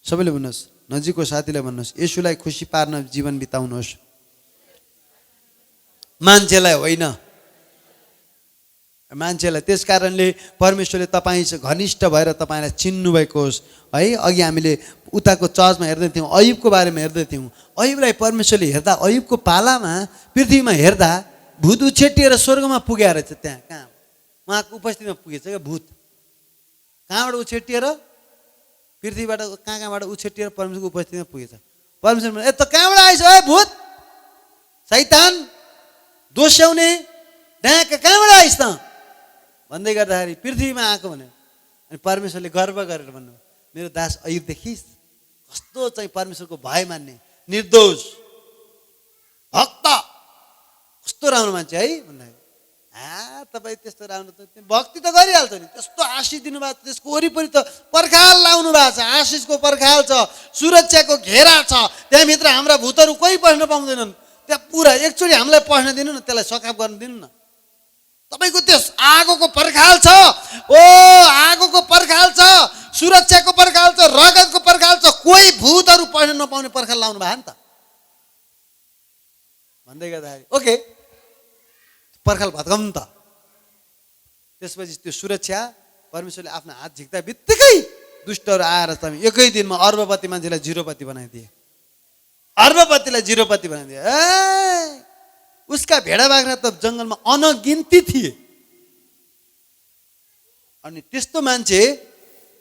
सबैले भन्नुहोस्, नजिकको साथीलाई भन्नुहोस्, यीशुलाई खुसी पार्न जीवन बिताउनुहोस्, मान्छेलाई होइन। मान्छेलाई। त्यस कारणले परमेश्वरले तपाईँ घनिष्ठ भएर तपाईँलाई चिन्नुभएको होस् है। अघि हामीले उताको चर्चमा हेर्दै थियौँ, अयुबको बारेमा हेर्दै थियौँ। अयुबलाई परमेश्वरले हेर्दा, अयुबको पालामा पृथ्वीमा हेर्दा भूत उछेटिएर स्वर्गमा पुगे रहेछ। त्यहाँ कहाँ उहाँको उपस्थितिमा पुगेछ क्या भूत। कहाँबाट उछेटिएर? पृथ्वीबाट कहाँबाट उछेटिएर परमेश्वरको उपस्थितिमा पुगेछ। परमेश्वर ए त कहाँबाट आइस है भूत, शैतान, दोस्याउने ढाँका, कहाँबाट आइस त भन्दै गर्दाखेरि पृथ्वीमा आएको भन्यो। अनि परमेश्वरले गर्व गरेर भन्नु, मेरो दास अयुब देखिस् कस्तो चाहिँ परमेश्वरको भय मान्ने, निर्दोष भक्त, कस्तो राम्रो मान्छे है भन्दाखेरि, तपाईँ त्यस्तो राम्रो त भक्ति त गरिहाल्छ नि, त्यस्तो आशिष दिनुभएको छ, त्यसको वरिपरि त पर्खाल लाउनु भएको छ, आशिषको पर्खाल छ, सुरक्षाको घेरा छ। त्यहाँभित्र हाम्रा भूतहरू कोही पस्न पाउँदैनन्। त्यहाँ पुरा एकचोटि हामीलाई पस्न दिनु न, त्यसलाई सकाप गर्न दिनु न। तपाईँको त्यस आगोको पर्खाल छ, ओ आगोको पर्खाल छ, सुरक्षाको पर्खाल छ, रगतको पर्खाल छ। कोही भूतहरू पस्न नपाउने पर्खाल लाउनु भयो नि त भन्दै गर्दाखेरि ओके पर्खाल भत्काउनु त। त्यसपछि त्यो सुरक्षा परमेश्वरले आफ्नो हात झिक्दा बित्तिकै दुष्टहरू आएर तपाईँ एकै दिनमा अर्बपति मान्छेलाई जिरोपति बनाइदिए, अर्बपतिलाई जिरोपति बनाइदिए। उसका भेडा बाख्रा त जङ्गलमा अनगिन्ती थिए। अनि त्यस्तो मान्छे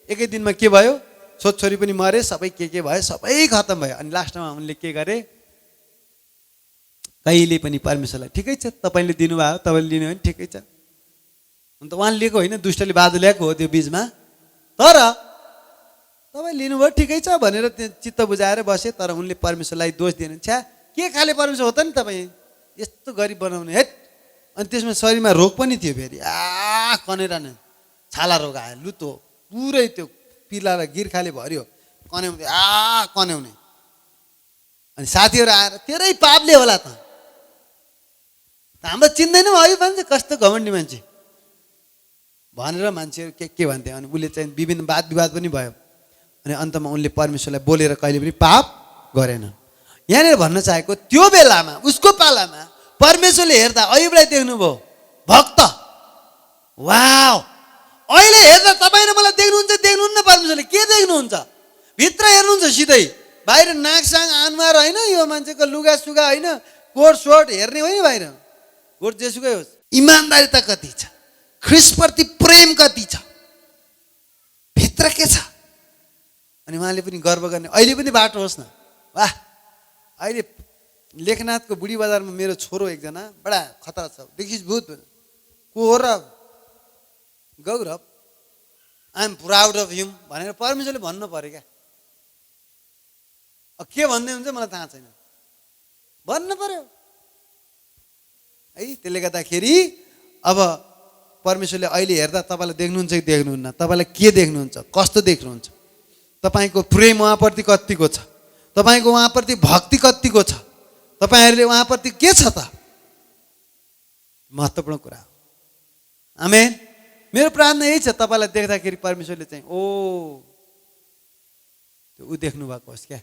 एकै दिनमा के भयो, छोरी पनि मरे, सबै के भयो, सबै खत्तम भयो। अनि लास्टमा उनले के गरे, कहिले पनि परमेश्वरलाई ठिकै छ तपाईँले दिनुभयो, तपाईँले लिनु भने ठिकै छ, अन्त उहाँले लिएको होइन, दुष्टले बाधो ल्याएको हो त्यो बिचमा, तर तपाईँ लिनुभयो ठिकै छ भनेर चित्त बुझाएर बसे। तर उनले परमेश्वरलाई दोष दिएन। छ्या के खाले परमेश्वर हो त नि तपाईँ, यस्तो गरिब बनाउने हेट। अनि त्यसमा शरीरमा रोग पनि थियो फेरि, कनेरा नै छाला रोग आयो, लुतो पुरै त्यो पिला र गिर्खाले भर्यो, कन्याउने कन्याउने। अनि साथीहरू आएर तेरै पापले होला त, हाम्रो चिन्दैनौँ है मान्छे कस्तो घमण्डी मान्छे भनेर मान्छेहरू के भन्थे। अनि उसले चाहिँ विभिन्न वाद विवाद पनि भयो। अनि अन्तमा उनले परमेश्वरलाई बोलेर कहिले पनि पाप गरेन। यहाँनिर भन्न चाहेको त्यो बेलामा उसको पालामा परमेश्वरले हेर्दा अयुबलाई देख्नुभयो भक्त। वाउ, अहिले हेर्दा तपाईँ र मलाई देख्नुहुन्छ देख्नुहुन्न? परमेश्वरले के देख्नुहुन्छ? भित्र हेर्नुहुन्छ सिधै, बाहिर नाकसाङ अनुहार होइन, यो मान्छेको लुगा सुगा होइन, कोट सोट हेर्ने होइन, बाहिर कोट जेसुकै होस्, इमान्दारिता कति छ, ख्रिस्टप्रति प्रेम कति छ, भित्र के छ। अनि उहाँले पनि गर्व गर्ने अहिले पनि बाटो होस् न। वाह, अहिले लेखनाथको बुढी बजारमा मेरो छोरो एकजना बडा खतरा छ, देखिस भूत को हो र गौरव, आई एम प्राउड अफ हिम भनेर परमेश्वरले भन्नु पर्यो क्या। के भन्दै हुन्छ मलाई थाहा छैन, भन्नु पर्यो है। त्यसले गर्दाखेरि अब परमेश्वरले अहिले हेर्दा तपाईँलाई देख्नुहुन्छ कि देख्नुहुन्न? तपाईँलाई के देख्नुहुन्छ? कस्तो देख्नुहुन्छ? तपाईँको प्रेम उहाँप्रति कतिको छ? तपाईँको उहाँप्रति भक्ति कतिको छ? तपाईँहरूले उहाँप्रति के छ त? महत्त्वपूर्ण कुरा हो। आमेन। मेरो प्रार्थना यही छ, तपाईँलाई देख्दाखेरि परमेश्वरले चाहिँ ओ त्यो ऊ देख्नु भएको होस् क्या।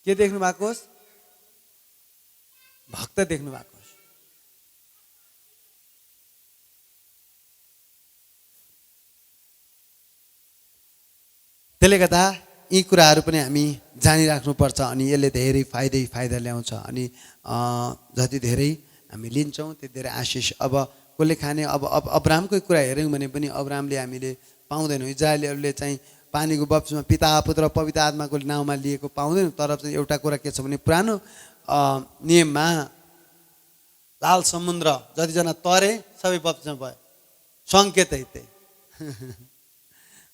के देख्नु भएको होस्? भक्त देख्नु भएको होस्। त्यसले गर्दा यी कुराहरू पनि हामी जानिराख्नुपर्छ। अनि यसले धेरै फाइदा ल्याउँछ। अनि जति धेरै हामी लिन्छौँ त्यति धेरै आशिष। अब कसले खाने, अब अब्रामकै कुरा हेऱ्यौँ भने पनि अब्रामले हामीले पाउँदैनौँ। इजरायलीहरूले चाहिँ पानीको बप्तिस्मा पिता पुत्र पवित्र आत्माको नाउँमा लिएको पाउँदैनौँ। तर चाहिँ एउटा कुरा के छ भने पुरानो नियममा लाल समुद्र जतिजना तरे सबै बप्तिस्मा भयो, सङ्केतै त्यही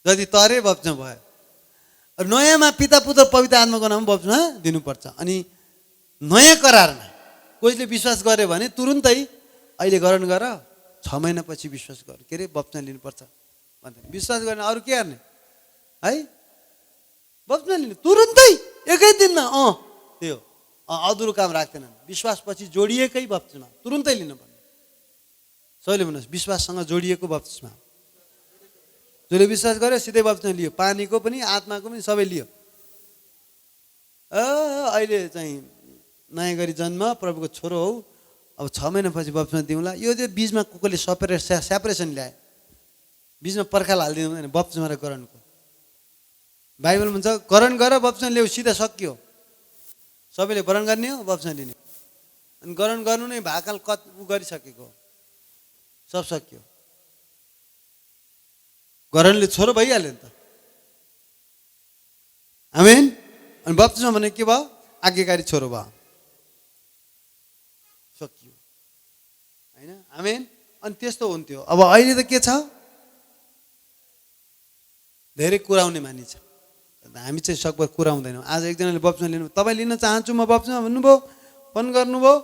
जति तरे बप्तिस्मा भयो। नयाँमा पिता पुत्र पवित्र आत्माको नाममा बप्तिस्मा दिनुपर्छ। अनि नयाँ करारमा कसले विश्वास गर्यो भने तुरुन्तै अहिले ग्रहण गर, 6 महिनापछि विश्वास गर, के अरे बप्तिस्मा लिनुपर्छ भन्दै। विश्वास गर्ने अरू के गर्ने है? बप्तिस्मा लिनु तुरुन्तै एकै दिनमा। त्यो अधुरो काम राख्दैनन्। विश्वासपछि जोडिएकै बप्तिस्मा तुरुन्तै लिनुपर्ने। सबैले भन्नुहोस् विश्वाससँग जोडिएको बप्तिस्मा। जसले विश्वास गर्यो सिधै बप्तिस्मा लियो, पानीको पनि आत्माको पनि सबै लियो। अहिले चाहिँ नयाँ गरी जन्म प्रभुको छोरो हौ, अब 6 महिनापछि बप्तिस्मा दिउँला। यो चाहिँ बिचमा कसले सेपरेसन ल्याए, बिचमा पर्खाल हालिदिनु हुँदैन बप्तिस्मा र गरणको। बाइबल भन्छ गरण गर बप्तिस्मा ल्याऊ, सिधा सकियो। सबैले गरण गर्ने हो, बप्तिस्मा लिने। अनि गरण गर्नु नै भाकाल गरिसकेको, सब सकियो। गरणले छोरो भइहाल्यो नि त। आमेन। अनि बप्तिस्मा भने के भयो? आज्ञाकारी छोरो भयो, सकियो होइन? आमेन। अनि त्यस्तो हुन्थ्यो। अब अहिले त के छ? धेरै कुराउने मानी छ। हामी चाहिँ सकभर कुराउँदैनौँ। आज एकजनाले बप्तिस्मा लिनु, तपाईँ लिन चाहन्छु म बप्तिस्मा भन्नुभयो, फोन गर्नुभयो,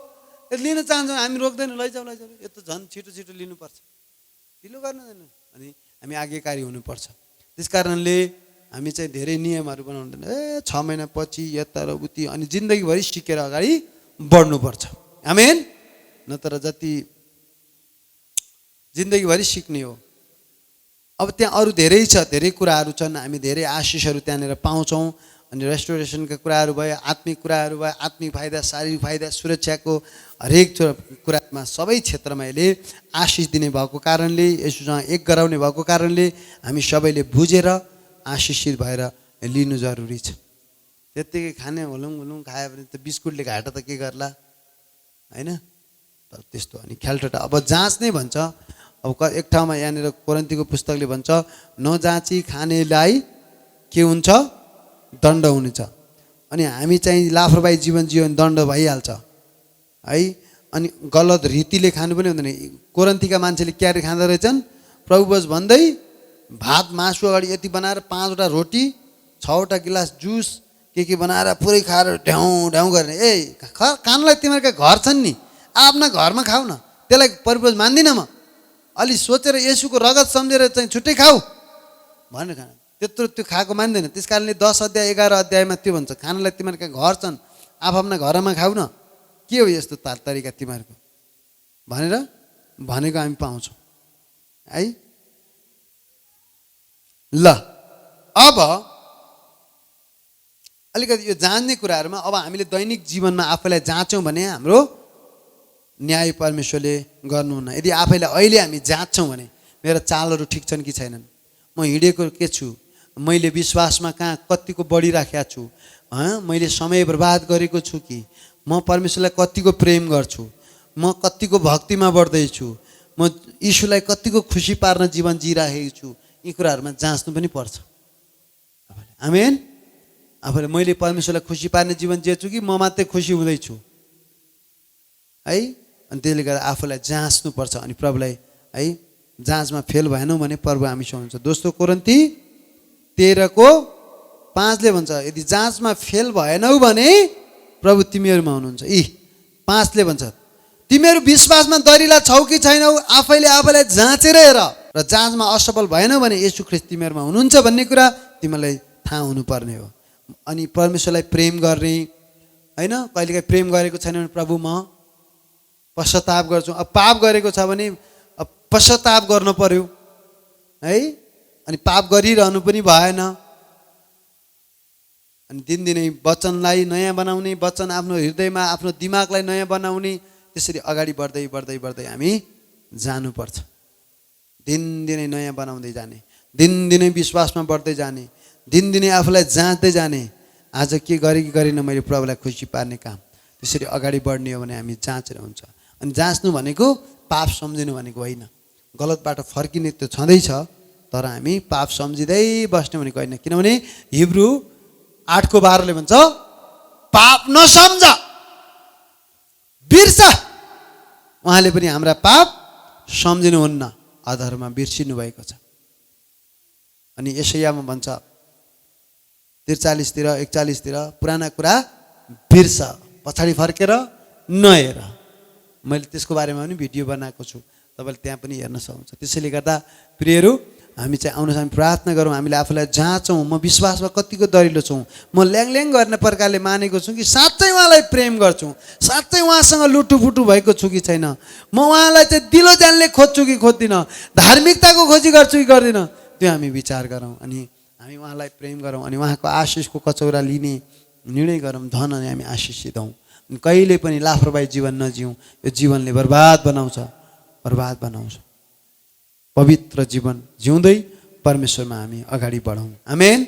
लिन चाहन्छौँ, हामी रोक्दैनौँ, लैजाऊ लैजाऊ, यो त झन् छिटो छिटो लिनुपर्छ, ढिलो गर्नुहुँदैन। अनि हामी आज्ञाकारी हुनुपर्छ। त्यस कारणले हामी चाहिँ धेरै नियमहरू बनाउँदैन। 6 महिनापछि यता र उति, अनि जिन्दगीभरि सिकेर अगाडि बढ्नुपर्छ। आमेन। नत्र जति जिन्दगीभरि सिक्ने हो। अब त्यहाँ अरू धेरै छ, धेरै कुराहरू छन्। हामी धेरै आशिषहरू त्यहाँनिर पाउँछौँ। अनि रेस्टोरेसनका कुराहरू भयो, आत्मिक कुराहरू भयो, आत्मिक फाइदा, शारीरिक फाइदा, सुरक्षाको हरेक कुरामा सबै क्षेत्रमा यसले आशिष दिने भएको कारणले, यसोसँग एक गराउने भएको कारणले हामी सबैले बुझेर आशिषित भएर लिनु जरुरी छ। त्यत्तिकै खाने हुलुङ खायो भने त बिस्कुटले घाटा त के गर्ला होइन? त्यस्तो। अनि ख्यालठट्टा अब जाँच नै भन्छ। अब एक ठाउँमा यहाँनिर कोरिन्थीको पुस्तकले भन्छ नजाँची खानेलाई के हुन्छ? दण्ड हुनेछ। अनि हामी चाहिँ लापरवाही जीवन जीवन दण्ड भइहाल्छ है। अनि गलत रीतिले खानु पनि हुँदैन। कोरिन्थीका मान्छेले क्यारे खाँदो रहेछन्, प्रभुवच भन्दै भात मासु अगाडि यति बनाएर 5वटा रोटी 6वटा गिलास जुस के बनाएर पुरै खाएर ढ्याउँ ढ्याउँ गर्ने। कानलाई तिमीहरूका घर छन् नि, आफ्ना घरमा खाऊ न, त्यसलाई प्रभुवच मान्दिनँ म, अलि सोचेर येशूको रगत सम्झेर चाहिँ छुट्टै खाऊ भनेर खाना। त्यत्रो त्यो खाएको मान्दैन। त्यस कारणले 10 अध्याय 11 अध्यायमा त्यो भन्छ खानालाई तिमीहरूका घर छन्, आफ्ना घरमा खाऊ न। के हो यस्तो तरिका तिमीहरूको? भनेर भनेको हामी पाउँछौँ है। ल अब अलिकति यो जान्ने कुराहरूमा अब हामीले दैनिक जीवनमा आफैलाई जाँचौँ भने हाम्रो न्याय परमेश्वरले गर्नुहुन्न। यदि आफैलाई अहिले हामी जाँच्छौँ भने मेरा चालहरू ठिक छन् कि छैनन्, म हिँडेको के छु, मैले विश्वासमा कहाँ कतिको बढिराखेको छु, मैले समय बर्बाद गरेको छु कि, म परमेश्वरलाई कतिको प्रेम गर्छु, म कतिको भक्तिमा बढ्दैछु, म यीशुलाई कतिको खुसी पार्न जीवन जिइराखेको छु, यी कुराहरूमा जाँच्नु पनि पर्छ। आमेन। आफूले मैले परमेश्वरलाई खुसी पार्ने जीवन जिएछु कि म मात्रै खुसी हुँदैछु है। अनि त्यसले गर्दा आफूलाई जाँच्नुपर्छ अनि प्रभुलाई है जाँचमा फेल भएनौँ भने प्रभु हामीसँग हुन्छ। दोस्रो कोरिन्थी 13:5 भन्छ यदि जाँचमा फेल भएनौ भने प्रभु तिमीहरूमा हुनुहुन्छ। 5 भन्छ तिमीहरू विश्वासमा दरिला छौ कि छैनौ आफैले आफैलाई जाँचेर हेर र जाँचमा असफल भएनौ भने येशू ख्रीष्ट तिमीहरूमा हुनुहुन्छ भन्ने कुरा तिमीलाई थाहा हुनुपर्ने हो। अनि परमेश्वरलाई प्रेम गर्ने होइन, कहिलेकाहीँ प्रेम गरेको छैन भने प्रभु म पश्चाताप गर्छु, अब पाप गरेको छ भने अब पश्चाताप गर्नु पर्यो है। अनि पाप गरिरहनु पनि भएन। अनि दिनदिनै वचनलाई नयाँ बनाउने, वचन आफ्नो हृदयमा आफ्नो दिमागलाई नयाँ बनाउने, त्यसरी अगाडि बढ्दै बढ्दै बढ्दै हामी जानुपर्छ। दिनदिनै नयाँ बनाउँदै जाने, दिनदिनै विश्वासमा बढ्दै जाने, दिनदिनै आफूलाई जाँच्दै जाने, आज के गरेँ कि गरेन मैले प्रभुलाई खुसी पार्ने काम, त्यसरी अगाडि बढ्ने हो भने हामी जाँचेर हुन्छ। अनि जाँच्नु भनेको पाप सम्झिनु भनेको होइन, गलत बाटो फर्किने त्यो छँदैछ, तर हामी पाप सम्झिँदै बस्ने भनेको होइन। किनभने हिब्रू 8:12 भन्छ पाप नसम्झ बिर्स। उहाँले पनि हाम्रा पाप सम्झिनुहुन्न, अधर्म बिर्सिनु भएको छ। अनि यशायामा भन्छ 43:41 पुराना कुरा बिर्स, पछाडि फर्केर नहेर। मैले त्यसको बारेमा पनि भिडियो बनाएको छु, तपाईँले त्यहाँ पनि हेर्न सक्नुहुन्छ। त्यसैले गर्दा प्रियहरू हामी चाहिँ आउनुहोस् हामी प्रार्थना गरौँ, हामीले आफूलाई जाँचौँ म विश्वासमा कतिको दरिलो छौँ, म ल्याङ गर्ने प्रकारले मानेको छु कि साँच्चै उहाँलाई प्रेम गर्छु, साँच्चै उहाँसँग लुटुपुटु भएको छु कि छैन, म उहाँलाई चाहिँ दिलो जानले खोज्छु कि खोज्दिनँ, धार्मिकताको खोजी गर्छु कि गर्दिनँ, त्यो हामी विचार गरौँ। अनि हामी उहाँलाई प्रेम गरौँ अनि उहाँको आशिषको कचौरा लिने निर्णय गरौँ, धन अनि हामी आशिषित हौँ। कहिले पनि लापरवाही जीवन नजिउँ, यो जीवनले बर्बाद बनाउँछ, बर्बाद बनाउँछ। पवित्र जीवन जिउँदै परमेश्वरमा हामी अगाडि बढौँ। आमेन।